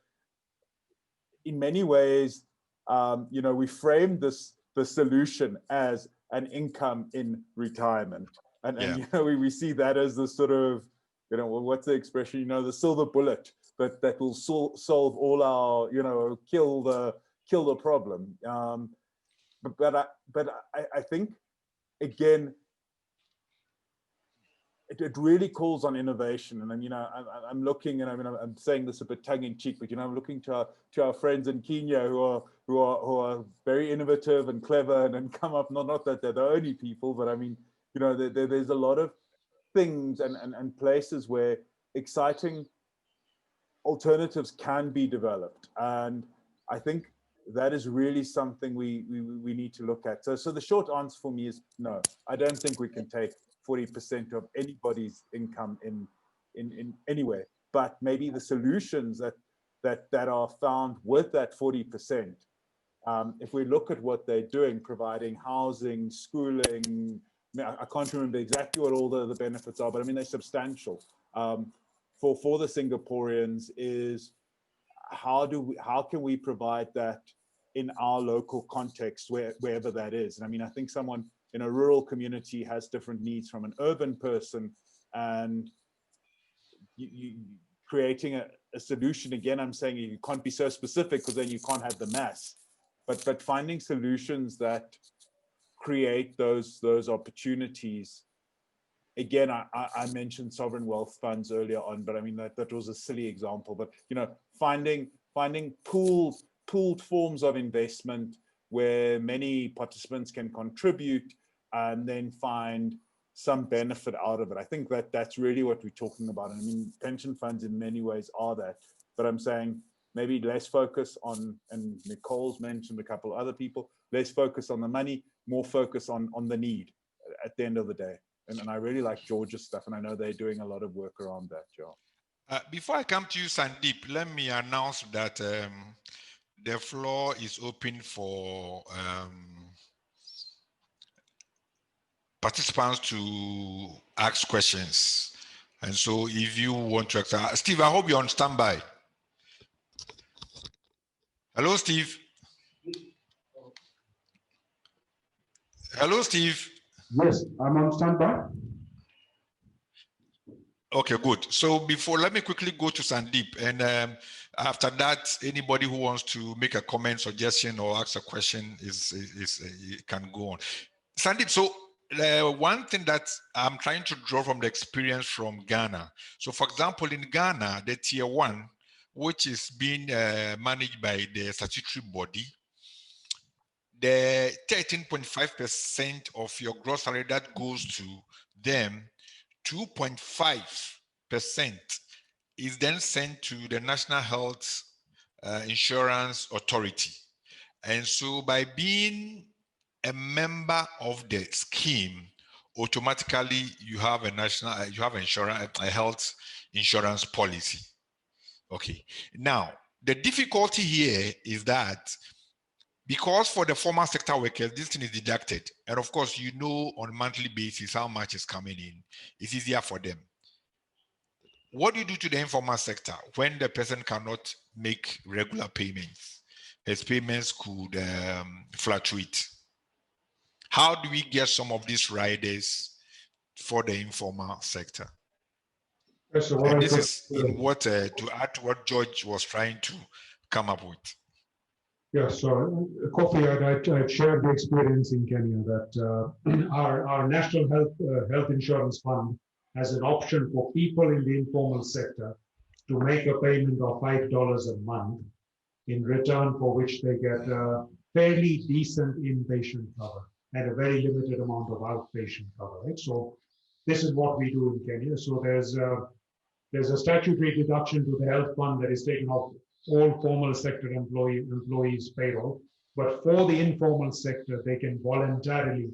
in many ways, you know, we frame the solution as an income in retirement, and you know, we see that as the sort of, you know, what's the expression? You know, the silver bullet that will solve all our, you know, kill the problem. But I think again, it really calls on innovation. And, you know, I'm looking, and I mean, I'm saying this a bit tongue in cheek, but, you know, I'm looking to our friends in Kenya who are very innovative and clever and come up, not that they're the only people, but I mean, you know, there's a lot of things and places where exciting alternatives can be developed. And I think that is really something we need to look at. So the short answer for me is no, I don't think we can take 40% of anybody's income in anywhere, but maybe the solutions that are found with that 40%, if we look at what they're doing, providing housing, schooling, I can't remember exactly what all the benefits are, but I mean, they're substantial. For the Singaporeans is how can we provide that in our local context, wherever that is. And I mean, I think someone in a rural community has different needs from an urban person, and you creating a solution. Again, I'm saying you can't be so specific because then you can't have the mass, but finding solutions that create those opportunities. Again, I mentioned sovereign wealth funds earlier on, but I mean, that was a silly example. But, you know, finding pooled forms of investment where many participants can contribute and then find some benefit out of it. I think that's really what we're talking about. I mean, pension funds in many ways are that, but I'm saying maybe less focus on, and Nicole's mentioned a couple of other people, less focus on the money, more focus on the need at the end of the day. And I really like George's stuff, and I know they're doing a lot of work around that, Joe. Before I come to you, Sandeep, let me announce that the floor is open for participants to ask questions. And so if you want to ask, Steve, I hope you're on standby. Hello, Steve. Hello, Steve. Yes, I'm on standby. Okay, good. So let me quickly go to Sandeep, and after that, anybody who wants to make a comment, suggestion, or ask a question can go on. Sandeep, so one thing that I'm trying to draw from the experience from Ghana. So, for example, in Ghana, the Tier 1, which is being managed by the statutory body, the 13.5% of your gross salary that goes to them, 2.5% is then sent to the National Health Insurance Authority. And so by being a member of the scheme, automatically you have a health insurance policy. Okay. Now, the difficulty here is that because for the formal sector workers, this thing is deducted. And of course, you know on a monthly basis how much is coming in. It's easier for them. What do you do to the informal sector when the person cannot make regular payments? His payments could fluctuate. How do we get some of these riders for the informal sector? So and this is in what to add to what George was trying to come up with. Yeah, so Kofi, I'd shared the experience in Kenya that our national health insurance fund has an option for people in the informal sector to make a payment of $5 a month, in return for which they get a fairly decent inpatient cover and a very limited amount of outpatient cover. Right? So this is what we do in Kenya. So there's a statutory deduction to the health fund that is taken off all formal sector employees' payroll, but for the informal sector, they can voluntarily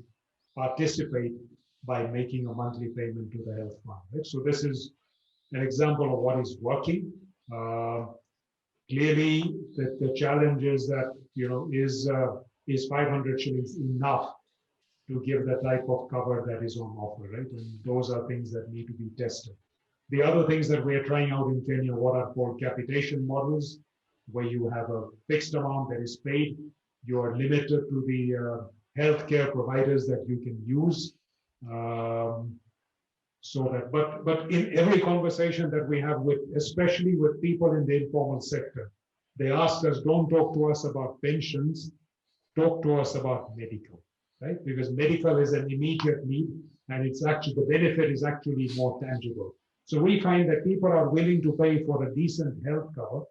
participate by making a monthly payment to the health fund. Right? So this is an example of what is working. Clearly, the challenge is that, is 500 shillings enough to give the type of cover that is on offer, right? And those are things that need to be tested. The other things that we are trying out in Kenya, what are called capitation models, where you have a fixed amount that is paid. You are limited to the healthcare providers that you can use. But in every conversation that we have with, especially with people in the informal sector, they ask us, don't talk to us about pensions, talk to us about medical, right? Because medical is an immediate need, and it's actually, the benefit is actually more tangible. So we find that people are willing to pay for a decent health cover.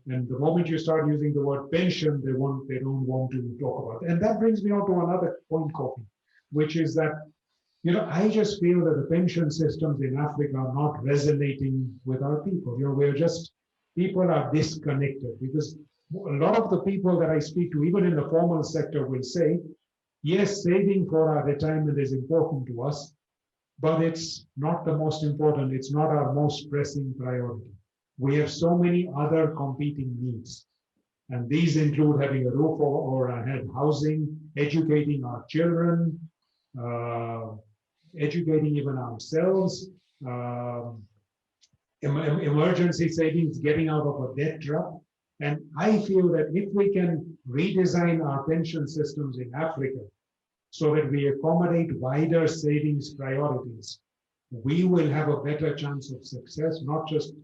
And the moment you start using the word pension, they don't want to talk about it. And that brings me on to another point, Kofi, which is that, I just feel that the pension systems in Africa are not resonating with our people. People are disconnected, because a lot of the people that I speak to, even in the formal sector, will say, yes, saving for our retirement is important to us, but it's not the most important. It's not our most pressing priority. We have so many other competing needs. And these include having a roof over our head, housing, educating our children, educating even ourselves, emergency savings, getting out of a debt trap. And I feel that if we can redesign our pension systems in Africa so that we accommodate wider savings priorities, we will have a better chance of success, not just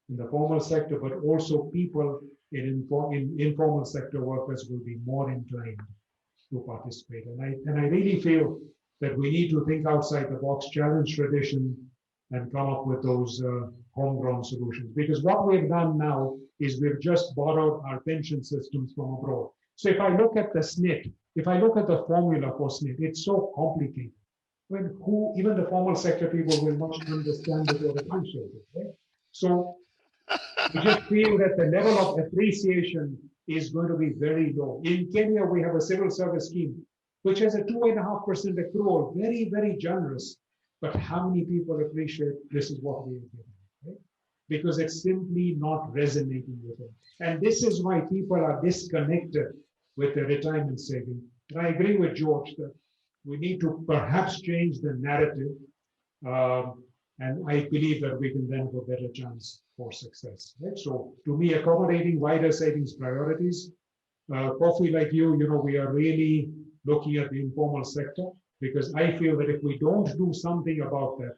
in the formal sector, but also people in informal sector workers will be more inclined to participate. And I really feel that we need to think outside the box, challenge tradition, and come up with those homegrown solutions. Because what we've done now is we've just borrowed our pension systems from abroad. So if I look at the SNIT, if I look at the formula for SNIT, it's so complicated. Even the formal sector people will not understand it or appreciate it. Right? So we just feel that the level of appreciation is going to be very low. In Kenya, we have a civil service scheme, which has a 2.5% accrual, very, very generous. But how many people appreciate this is what we are getting, right? Because it's simply not resonating with them. And this is why people are disconnected with the retirement saving. And I agree with George that we need to perhaps change the narrative. And I believe that we can then have a better chance for success. Right? So to me, accommodating wider savings priorities, Kofi, like you, we are really looking at the informal sector, because I feel that if we don't do something about that,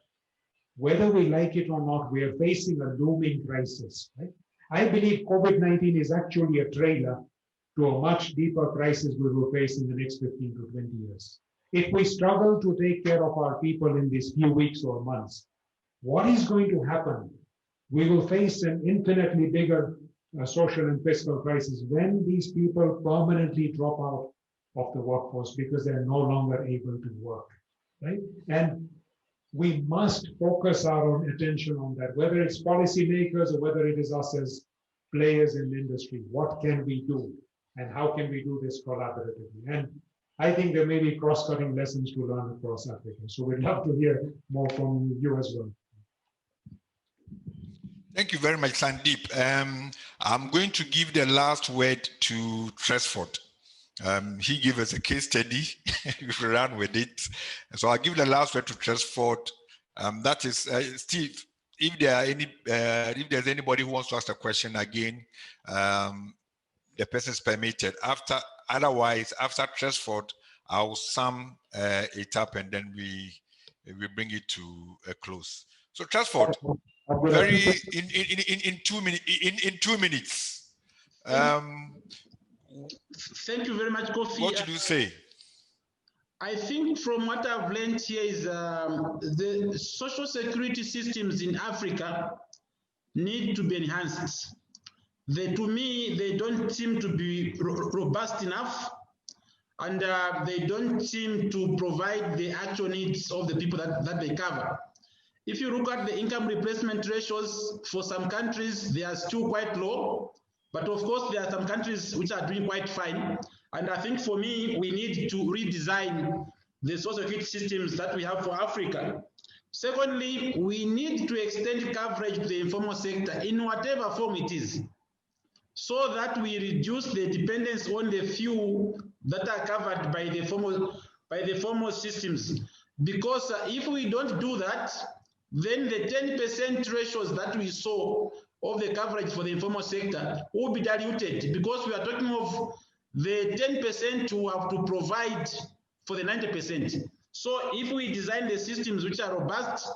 whether we like it or not, we are facing a looming crisis. Right? I believe COVID-19 is actually a trailer to a much deeper crisis we will face in the next 15 to 20 years. If we struggle to take care of our people in these few weeks or months, what is going to happen? We will face an infinitely bigger social and fiscal crisis, when these people permanently drop out of the workforce because they're no longer able to work, right? And we must focus our own attention on that, whether it's policymakers or whether it is us as players in the industry. What can we do? And how can we do this collaboratively? And I think there may be cross-cutting lessons to learn across Africa. So we'd love to hear more from you as well. Thank you very much, Sandeep. I'm going to give the last word to Tresford. He gave us a case study. We ran with it. So I'll give the last word to Tresford. That is, Steve, if there are any, if there's anybody who wants to ask a question again, the person is permitted. Otherwise, after Tresford, I'll sum it up and then we bring it to a close. So Tresford, very in 2 minutes. In 2 minutes. Thank you very much, Kofi. What did you say? I think from what I've learned here is the social security systems in Africa need to be enhanced. To me, they don't seem to be robust enough, and they don't seem to provide the actual needs of the people that they cover. If you look at the income replacement ratios for some countries, they are still quite low. But of course, there are some countries which are doing quite fine. And I think for me, we need to redesign the social security systems that we have for Africa. Secondly, we need to extend coverage to the informal sector in whatever form it is, so that we reduce the dependence on the few that are covered by the formal systems. Because if we don't do that, then the 10% ratios that we saw of the coverage for the informal sector will be diluted, because we are talking of the 10% who have to provide for the 90%. So if we design the systems which are robust,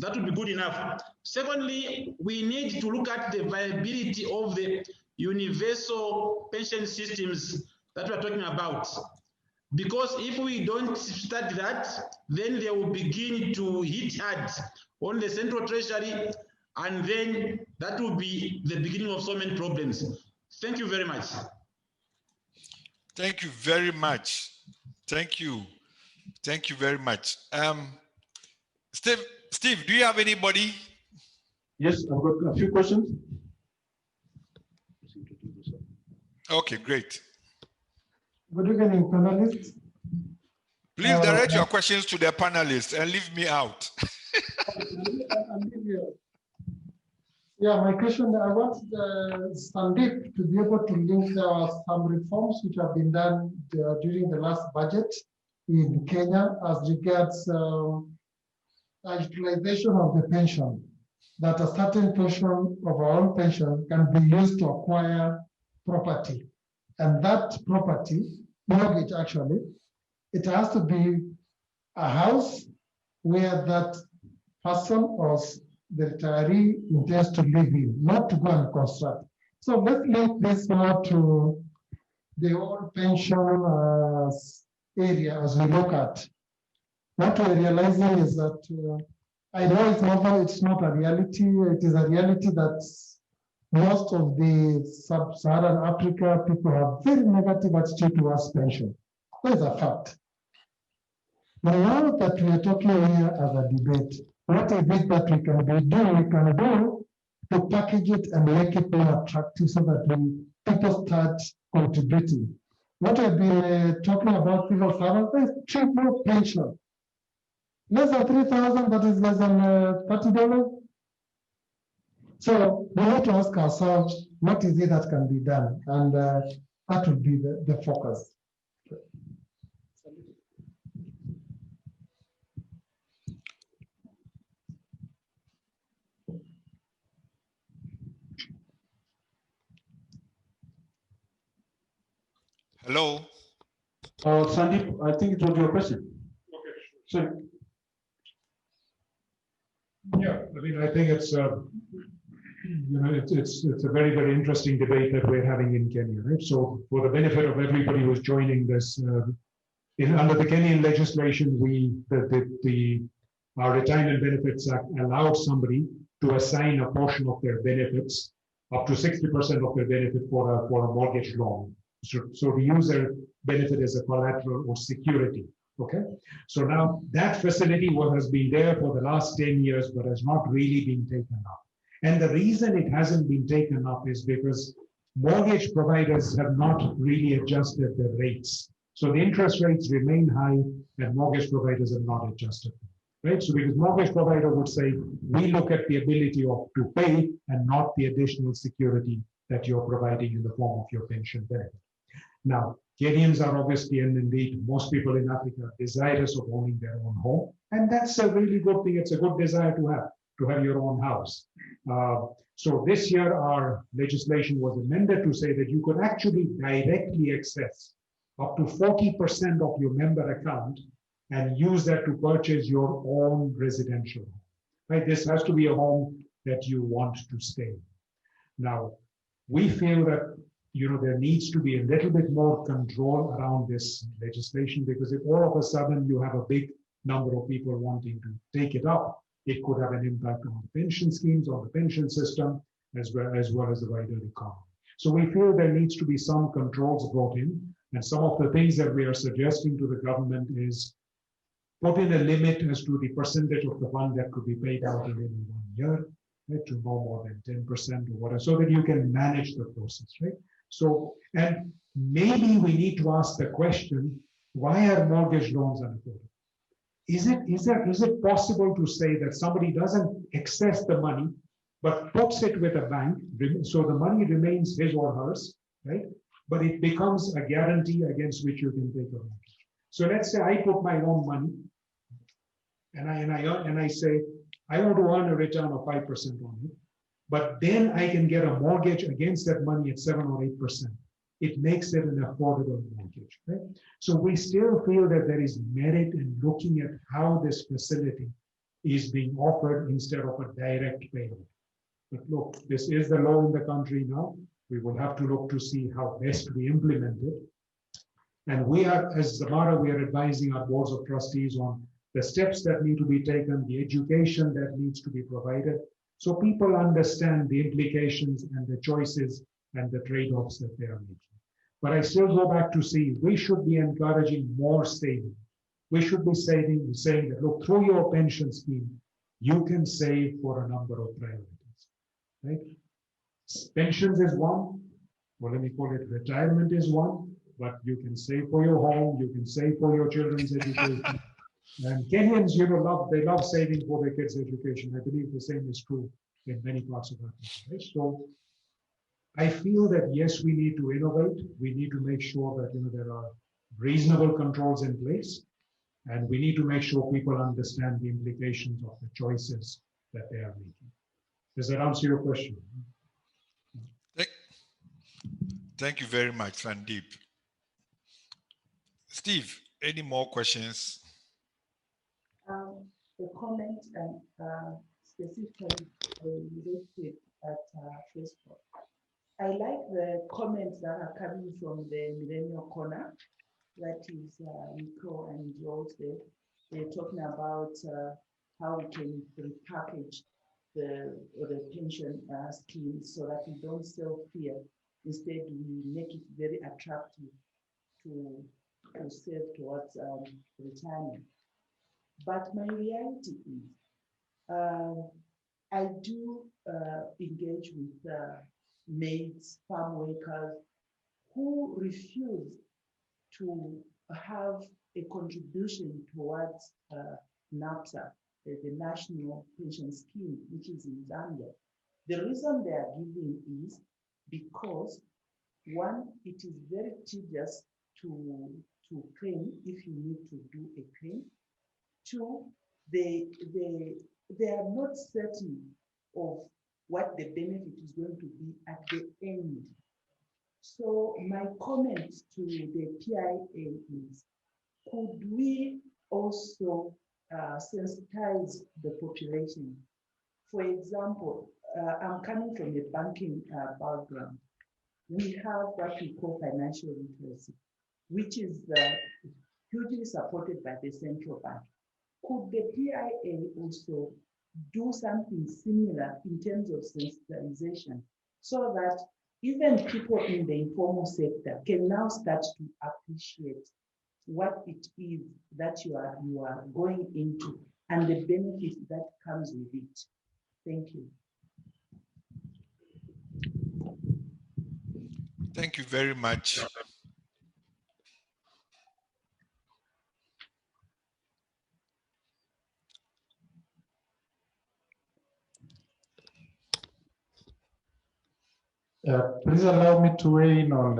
that would be good enough. Secondly, we need to look at the viability of the universal pension systems that we're talking about. Because if we don't study that, then they will begin to hit hard on the central treasury, and then that will be the beginning of so many problems. Thank you very much. Thank you very much. Thank you. Thank you very much. Steve, do you have anybody? Yes, I've got a few questions. Okay, great. Good evening, panelists. Please direct your questions to the panelists and leave me out. Yeah, my question, I want Sandeep to be able to link some reforms which have been done during the last budget in Kenya as regards utilization of the pension, that a certain portion of our own pension can be used to acquire property. And that property, mortgage actually, it has to be a house where that person or the retiree intends to live in, not to go and construct. So let's link this now to the old pension area as we look at. What we're realizing is that I know it's not a reality. It is a reality that most of the sub-Saharan Africa people have very negative attitude towards pension. That is a fact. But now that we are talking here as a debate, what is it that we can do to package it and make it more attractive so that people start contributing? What we've been talking about civil servants is triple pension. Less than 3,000, that is less than $30. So we have to ask ourselves, what is it that can be done? And that would be the focus. Hello. Sandeep, I think it was your question. Okay, sure. Yeah, I mean, I think it's it's a very, very interesting debate that we're having in Kenya, right? So for the benefit of everybody who's joining this, under the Kenyan legislation, our Retirement Benefits Act allowed somebody to assign a portion of their benefits up to 60% of their benefit for a mortgage loan. So the user benefit as a collateral or security. Okay, so now that facility has been there for the last 10 years, but has not really been taken up. And the reason it hasn't been taken up is because mortgage providers have not really adjusted their rates. So the interest rates remain high and mortgage providers have not adjusted them. Right? So because mortgage provider would say, we look at the ability to pay and not the additional security that you're providing in the form of your pension benefit. Now, Kenyans are obviously, and indeed most people in Africa, are desirous of owning their own home. And that's a really good thing. It's a good desire to have your own house. So this year, our legislation was amended to say that you could actually directly access up to 40% of your member account and use that to purchase your own residential home. Right? This has to be a home that you want to stay in. Now, we feel that there needs to be a little bit more control around this legislation, because if all of a sudden you have a big number of people wanting to take it up, it could have an impact on the pension schemes, on the pension system, as well as the wider economy. So we feel there needs to be some controls brought in, and some of the things that we are suggesting to the government is put in a limit as to the percentage of the fund that could be paid out in any 1 year, right, to no more than 10% or whatever, so that you can manage the process, right? So, and maybe we need to ask the question, why are mortgage loans unaffordable? Is it possible to say that somebody doesn't access the money, but puts it with a bank, so the money remains his or hers, right? But it becomes a guarantee against which you can take a mortgage. So let's say I put my own money, and I say I want to earn a return of 5% on it, but then I can get a mortgage against that money at 7 or 8%. It makes it an affordable mortgage, right? So we still feel that there is merit in looking at how this facility is being offered instead of a direct payment. But look, this is the law in the country now. We will have to look to see how best we implement it. And we are, as Zamara, we are advising our boards of trustees on the steps that need to be taken, the education that needs to be provided, so people understand the implications and the choices and the trade-offs that they are making. But I still go back to see, we should be encouraging more saving. We should be saying that, look, through your pension scheme, you can save for a number of priorities, right? Pensions is one, or let me call it retirement is one, but you can save for your home, you can save for your children's education. And Kenyans, they love saving for their kids' education. I believe the same is true in many parts of Africa, right? So I feel that yes, we need to innovate. We need to make sure that there are reasonable controls in place, and we need to make sure people understand the implications of the choices that they are making. Does that answer your question? Thank you very much, Sandeep. Steve, any more questions? The comment and specifically related at Facebook. I like the comments that are coming from the Millennial Corner, that is Nico and George. They're talking about how we can repackage the pension scheme so that we don't sell fear. Instead, we make it very attractive to save towards retirement. But my reality is, I do engage with maids, farm workers who refuse to have a contribution towards NAPSA, the National Pension Scheme, which is in Zambia. The reason they are giving is because, one, it is very tedious to claim if you need to do a claim. Two, they are not certain of what the benefit is going to be at the end. So my comment to the PIA is, could we also sensitize the population? For example, I'm coming from a banking background. We have what we call financial literacy, which is hugely supported by the central bank. Could the PIA also do something similar in terms of sensitization so that even people in the informal sector can now start to appreciate what it is that you are going into and the benefit that comes with it. Thank you. Thank you very much. Please allow me to weigh in on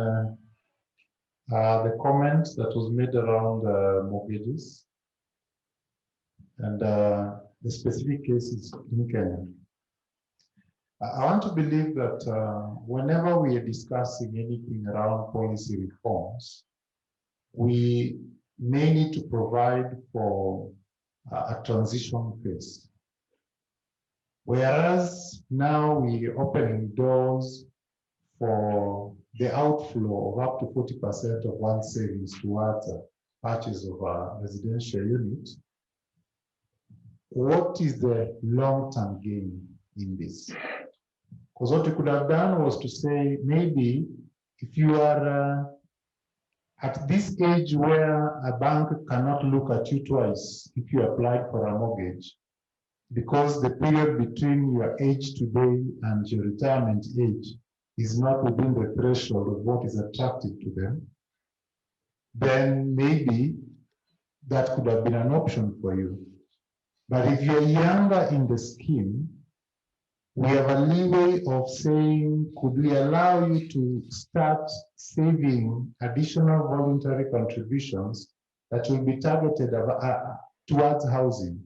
the comment that was made around mortgages and the specific cases in Kenya. I want to believe that whenever we are discussing anything around policy reforms, we may need to provide for a transition phase. Whereas now we are opening doors for the outflow of up to 40% of one's savings towards a purchase of a residential unit, what is the long-term gain in this? Because what we could have done was to say, maybe if you are at this age where a bank cannot look at you twice if you applied for a mortgage, because the period between your age today and your retirement age is not within the threshold of what is attractive to them, then maybe that could have been an option for you. But if you're younger in the scheme, we have a leeway of saying, could we allow you to start saving additional voluntary contributions that will be targeted towards housing?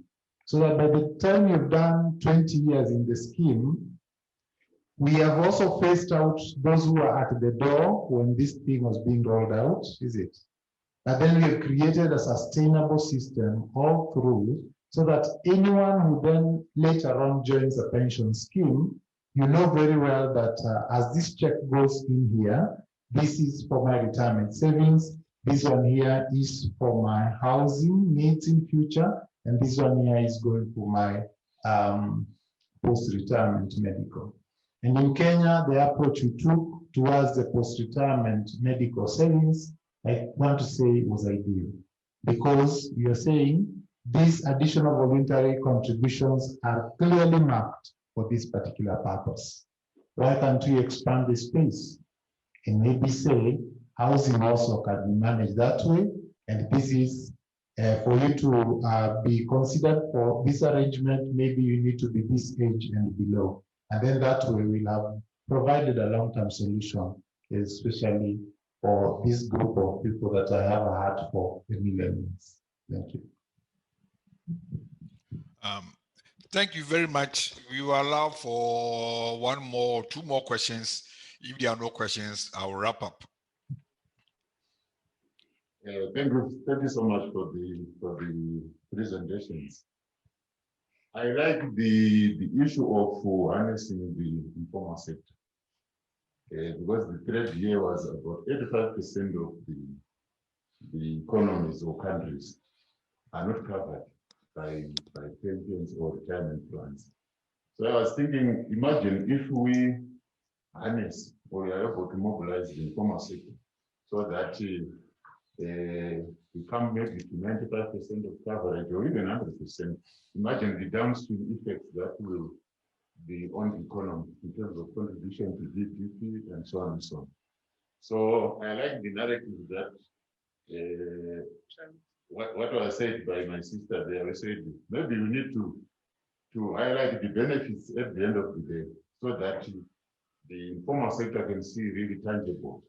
So that by the time you've done 20 years in the scheme, we have also phased out those who are at the door when this thing was being rolled out, is it? And then we have created a sustainable system all through, so that anyone who then later on joins a pension scheme, you know very well that as this check goes in here, this is for my retirement savings, this one here is for my housing needs in future, and this one here is going for my post-retirement medical. And in Kenya, the approach we took towards the post-retirement medical savings, I want to say was ideal, because we are saying these additional voluntary contributions are clearly marked for this particular purpose. Why can't we expand the space and maybe say housing also can be managed that way, and this is for you to be considered for this arrangement, maybe you need to be this age and below. And then that way we'll have provided a long-term solution, especially for this group of people that I have a heart for, the millennials. Thank you. Thank you very much. We will allow for two more questions. If there are no questions, I will wrap up. Thank you so much for the presentations. I like the issue of harnessing the informal sector, because the thread here was about 85% of the economies or countries are not covered by pensions or retirement plans. So I was thinking, imagine if we harness or we are able to mobilize the informal sector so that we come maybe to 95% of coverage or even 100%. Imagine the downstream effects that will be on the economy in terms of contribution to GDP and so on and so on. So I like the narrative that what was said by my sister there. We said maybe we need to highlight the benefits at the end of the day, so that the informal sector can see really tangible.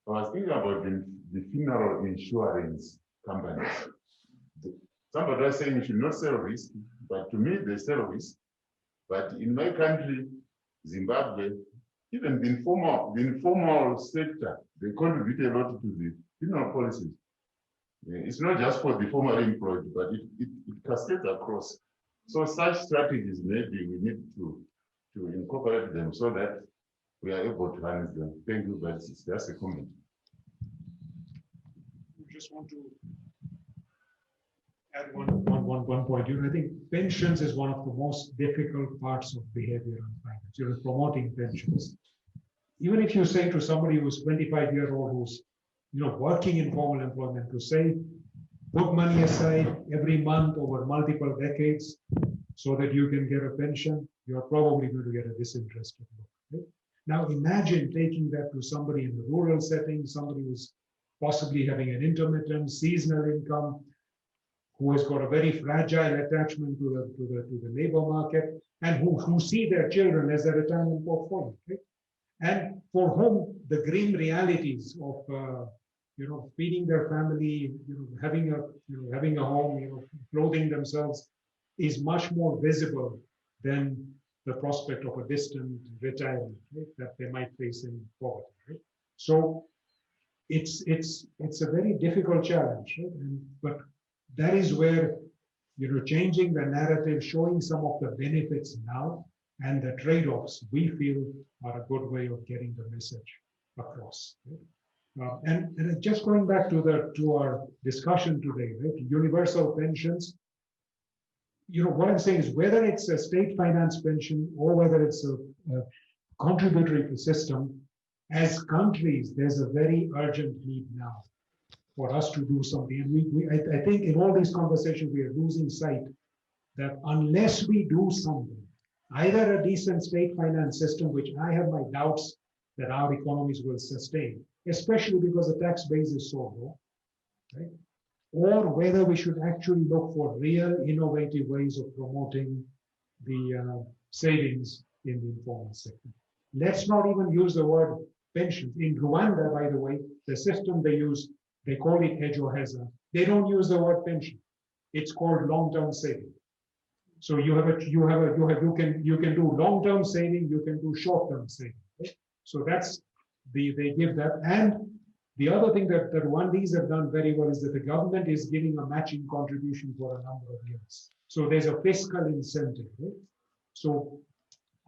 I was thinking about the funeral insurance companies. Somebody was saying you should not sell risk, but to me they sell risk. But in my country, Zimbabwe, even the informal sector, they contribute a lot to the funeral policies. It's not just for the formally employed, but it cascades across. So such strategies, maybe we need to incorporate them so that we are able to harness them. Thank you, but it's just a comment. We just want to add one point. I think pensions is one of the most difficult parts of behavioral finance. Promoting pensions. Even if you say to somebody who's 25-year-old who's working in formal employment to say, put money aside every month over multiple decades so that you can get a pension, you're probably going to get a disinterested look. Right? Now imagine taking that to somebody in the rural setting, somebody who's possibly having an intermittent seasonal income, who has got a very fragile attachment to the labor market, and who see their children as a retirement portfolio. Right? And for whom the grim realities of feeding their family, having a home, clothing themselves is much more visible than the prospect of a distant retirement, right, that they might face in poverty. Right? So it's a very difficult challenge, right? But that is where changing the narrative, showing some of the benefits now and the trade-offs we feel are a good way of getting the message across. Right? And just going back to our discussion today, right? Universal pensions. What I'm saying is whether it's a state finance pension or whether it's a contributory system, as countries, there's a very urgent need now for us to do something. And I think in all these conversations, we are losing sight that unless we do something, either a decent state finance system, which I have my doubts that our economies will sustain, especially because the tax base is so low, right? Or whether we should actually look for real innovative ways of promoting the savings in the informal sector. Let's not even use the word pensions. In Rwanda, by the way, the system they use, they call it ejo heza. They don't use the word pension. It's called long-term saving. So you can do long-term saving, you can do short-term saving. Right? So that's they give that. And the other thing that Rwandese have done very well is that the government is giving a matching contribution for a number of years. So there's a fiscal incentive. Right? So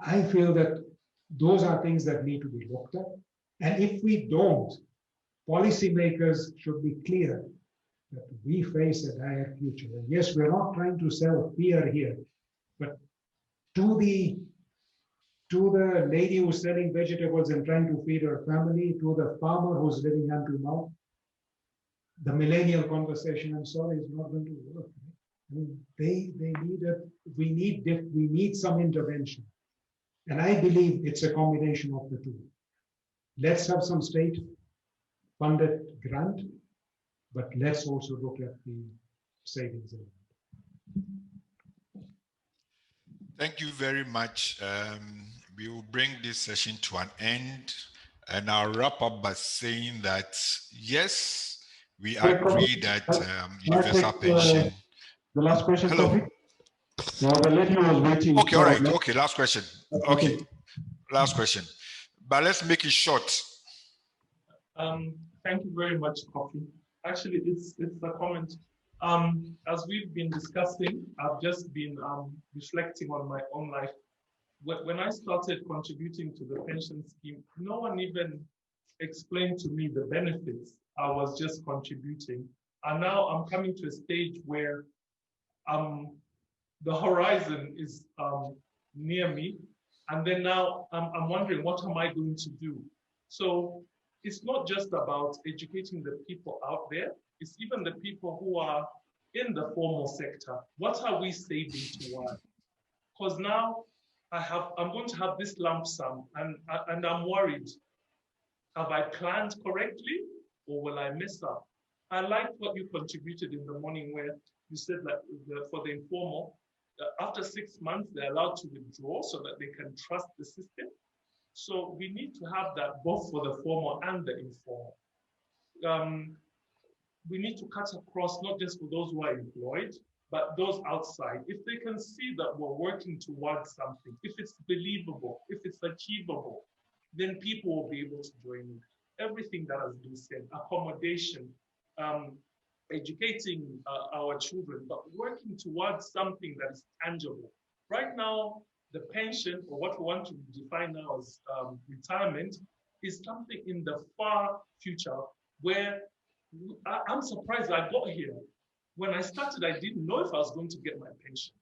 I feel that those are things that need to be looked at. And if we don't, policymakers should be clear that we face a dire future. And yes, we're not trying to sell fear here, but to the lady who's selling vegetables and trying to feed her family, to the farmer who's living hand to mouth, the millennial conversation, I'm sorry, is not going to work. I mean, we need some intervention. And I believe it's a combination of the two. Let's have some state-funded grant, but let's also look at the savings element. Thank you very much. We will bring this session to an end, and I'll wrap up by saying that, yes, we agree that universal pension. The last question. Hello. No, the lady was waiting. Okay, all right. Okay, last question. Okay, last question. But let's make it short. Thank you very much, Kofi. Actually, it's a comment. As we've been discussing, I've just been reflecting on my own life. When I started contributing to the pension scheme, no one even explained to me the benefits. I was just contributing. And now I'm coming to a stage where the horizon is near me. And then now I'm wondering, what am I going to do? So it's not just about educating the people out there. It's even the people who are in the formal sector. What are we saving towards? Because now I'm going to have this lump sum, and I'm worried. Have I planned correctly, or will I mess up? I like what you contributed in the morning, where you said that for the informal, after 6 months, they're allowed to withdraw so that they can trust the system. So we need to have that both for the formal and the informal. We need to cut across, not just for those who are employed, but those outside. If they can see that we're working towards something, if it's believable, if it's achievable, then people will be able to join in. Everything that has been said, accommodation, educating our children, but working towards something that is tangible. Right now, the pension, or what we want to define now as retirement, is something in the far future where I'm surprised I got here. when I started, I didn't know if I was going to get my pension.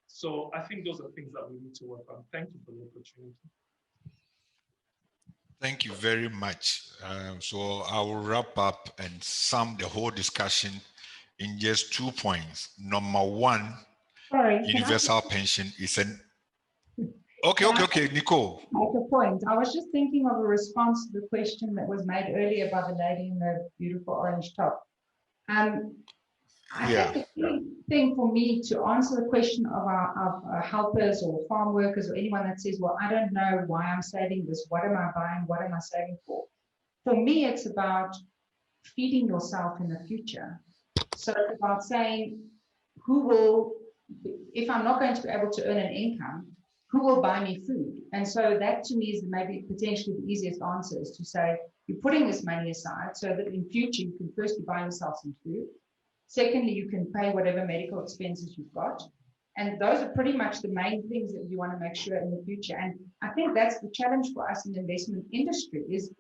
So I think those are things that we need to work on. Thank you for the opportunity. Thank you very much. So I will wrap up and sum the whole discussion in just 2 points. Number one, Sorry, universal pension is an... Okay, Nicole. Make a point. I was just thinking of a response to the question that was made earlier by the lady in the beautiful orange top. I think the key thing for me to answer the question of our helpers or farm workers or anyone that says, well, I don't know why I'm saving this. What am I buying? What am I saving for? For me, it's about feeding yourself in the future. So it's about saying, who will, if I'm not going to be able to earn an income, who will buy me food? And so that to me is maybe potentially the easiest answer, is to say, you're putting this money aside so that in future you can firstly buy yourself some food. Secondly, you can pay whatever medical expenses you've got. And those are pretty much the main things that you want to make sure in the future. And I think that's the challenge for us in the investment industry, is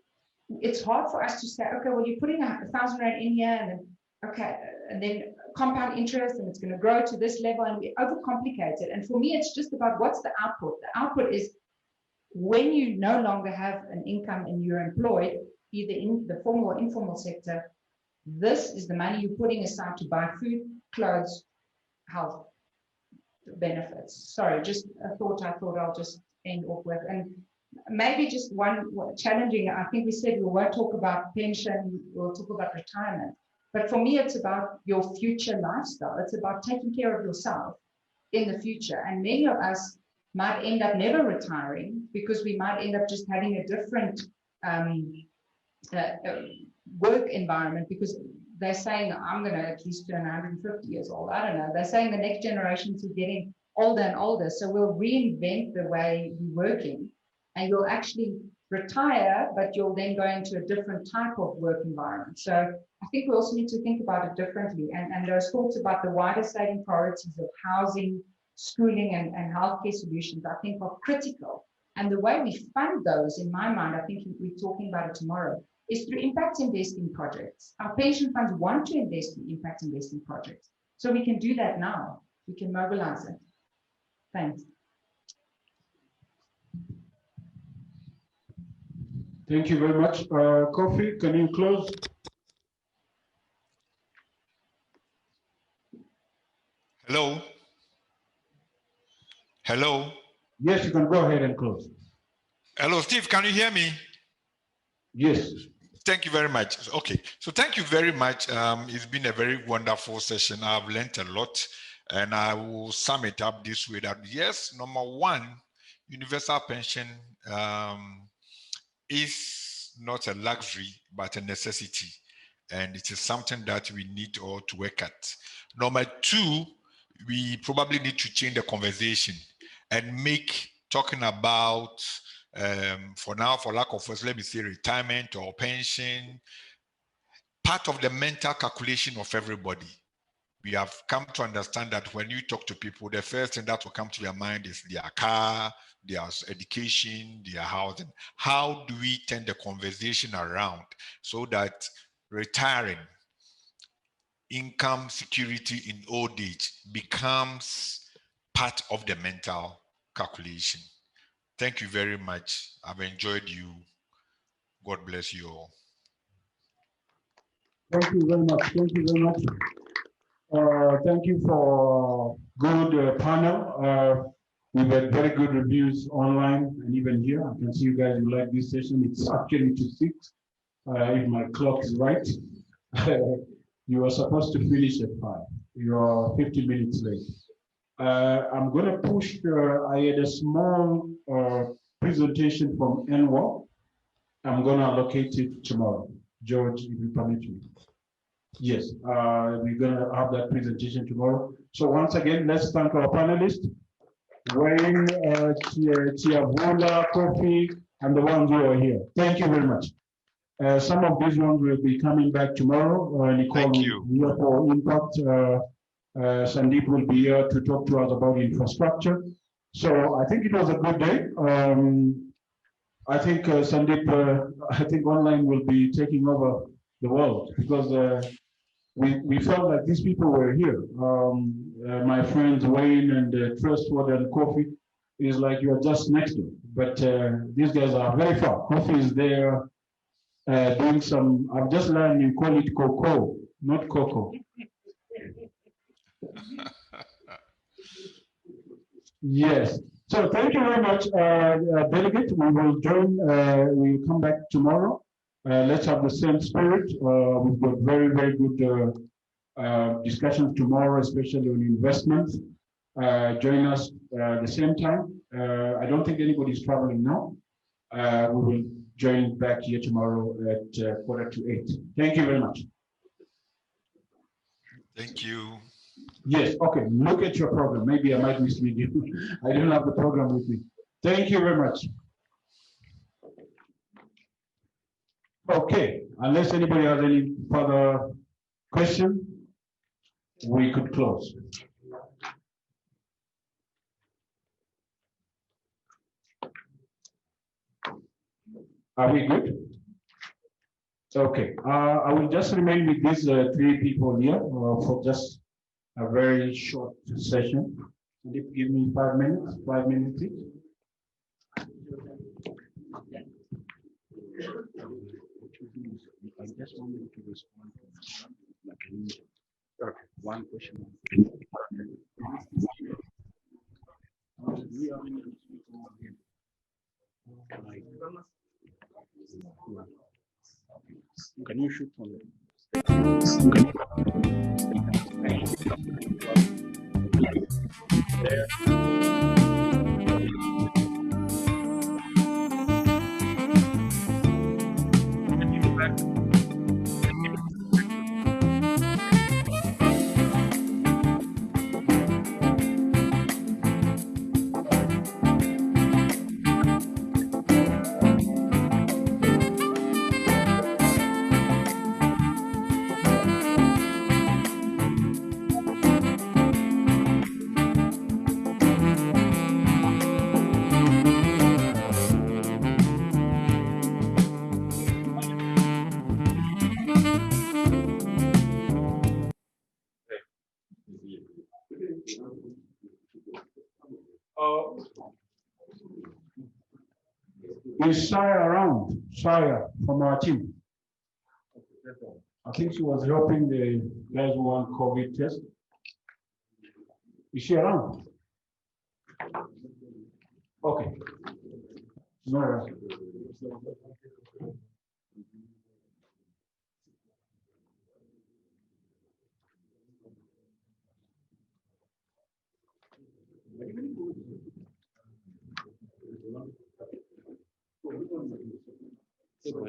it's hard for us to say, okay, well, you're putting 1,000 Rand in here, and then, okay, and then compound interest, and it's going to grow to this level, and we overcomplicate it. And for me, it's just about what's the output. The output is when you no longer have an income and you're employed, either in the formal or informal sector, this is the money you're putting aside to buy food, clothes, health benefits. Sorry, just a thought I thought I'll just end off with. And maybe just one challenging, I think we said we won't talk about pension, we'll talk about retirement. But for me, it's about your future lifestyle. It's about taking care of yourself in the future. And many of us might end up never retiring because we might end up just having a different work environment, because they're saying, I'm going to at least turn 150 years old. I don't know. They're saying the next generations are getting older and older. So we'll reinvent the way we're working, and you'll actually retire, but you'll then go into a different type of work environment. So I think we also need to think about it differently. And those thoughts about the wider saving priorities of housing, schooling, and healthcare solutions, I think are critical. And the way we fund those, in my mind, I think we're talking about it tomorrow, is through impact investing projects. Our pension funds want to invest in impact investing projects. So we can do that now. We can mobilize it. Thanks. Thank you very much. Kofi, can you close? Hello? Hello? Yes, you can go ahead and close. Hello, Steve, can you hear me? Yes. Thank you very much. Okay, so thank you very much. It's been a very wonderful session. I've learned a lot, and I will sum it up this way: that yes, number one, universal pension is not a luxury, but a necessity. And it is something that we need all to work at. Number two, we probably need to change the conversation and make talking about, for now, for lack of words, let me say retirement or pension, part of the mental calculation of everybody. We have come to understand that when you talk to people, the first thing that will come to their mind is their car, their education, their housing. How do we turn the conversation around so that retiring, income security in old age becomes part of the mental calculation? Thank you very much. I've enjoyed you. God bless you all. Thank you very much. Thank you very much. Thank you for good panel. We've had very good reviews online and even here. I can see you guys will like this session. It's actually to 6, if my clock is right. You are supposed to finish at 5. You are 50 minutes late. I'm going to push, I had a small presentation from NWA. I'm going to allocate it tomorrow. George, if you permit me. Yes, we're going to have that presentation tomorrow. So once again, let's thank our panelists, Wayne, Tiavola, Kofi, and the ones who are here. Thank you very much. Some of these ones will be coming back tomorrow. Nicole Thank you. will be here for impact. Sandeep will be here to talk to us about infrastructure. So I think it was a good day. I think Sandeep, I think online will be taking over the world, because we felt like these people were here. My friends Wayne and Trustworthy and Kofi is like you are just next to. But these guys are very far. Kofi is there doing some, I've just learned you call it cocoa, not cocoa. Yes. So thank you very much, delegate. We will join, we'll come back tomorrow. Let's have the same spirit. We've got very, very good discussions tomorrow, especially on investments. Join us the same time. I don't think anybody's traveling now. We will join back here tomorrow at 7:45. Thank you very much. Thank you. Yes, okay, look at your program. Maybe I might mislead you. I don't have the program with me. Thank you very much. Okay, unless anybody has any further question, we could close. Are we good? Okay, I will just remain with these three people here for just a very short session. And if you give me 5 minutes, 5 minutes each. I just wanted to respond to one question. Can you shoot from Is Shaya around? Shaya from our team. I think she was helping the guys who want COVID test. Is she around? Okay. No.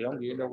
yangu ienda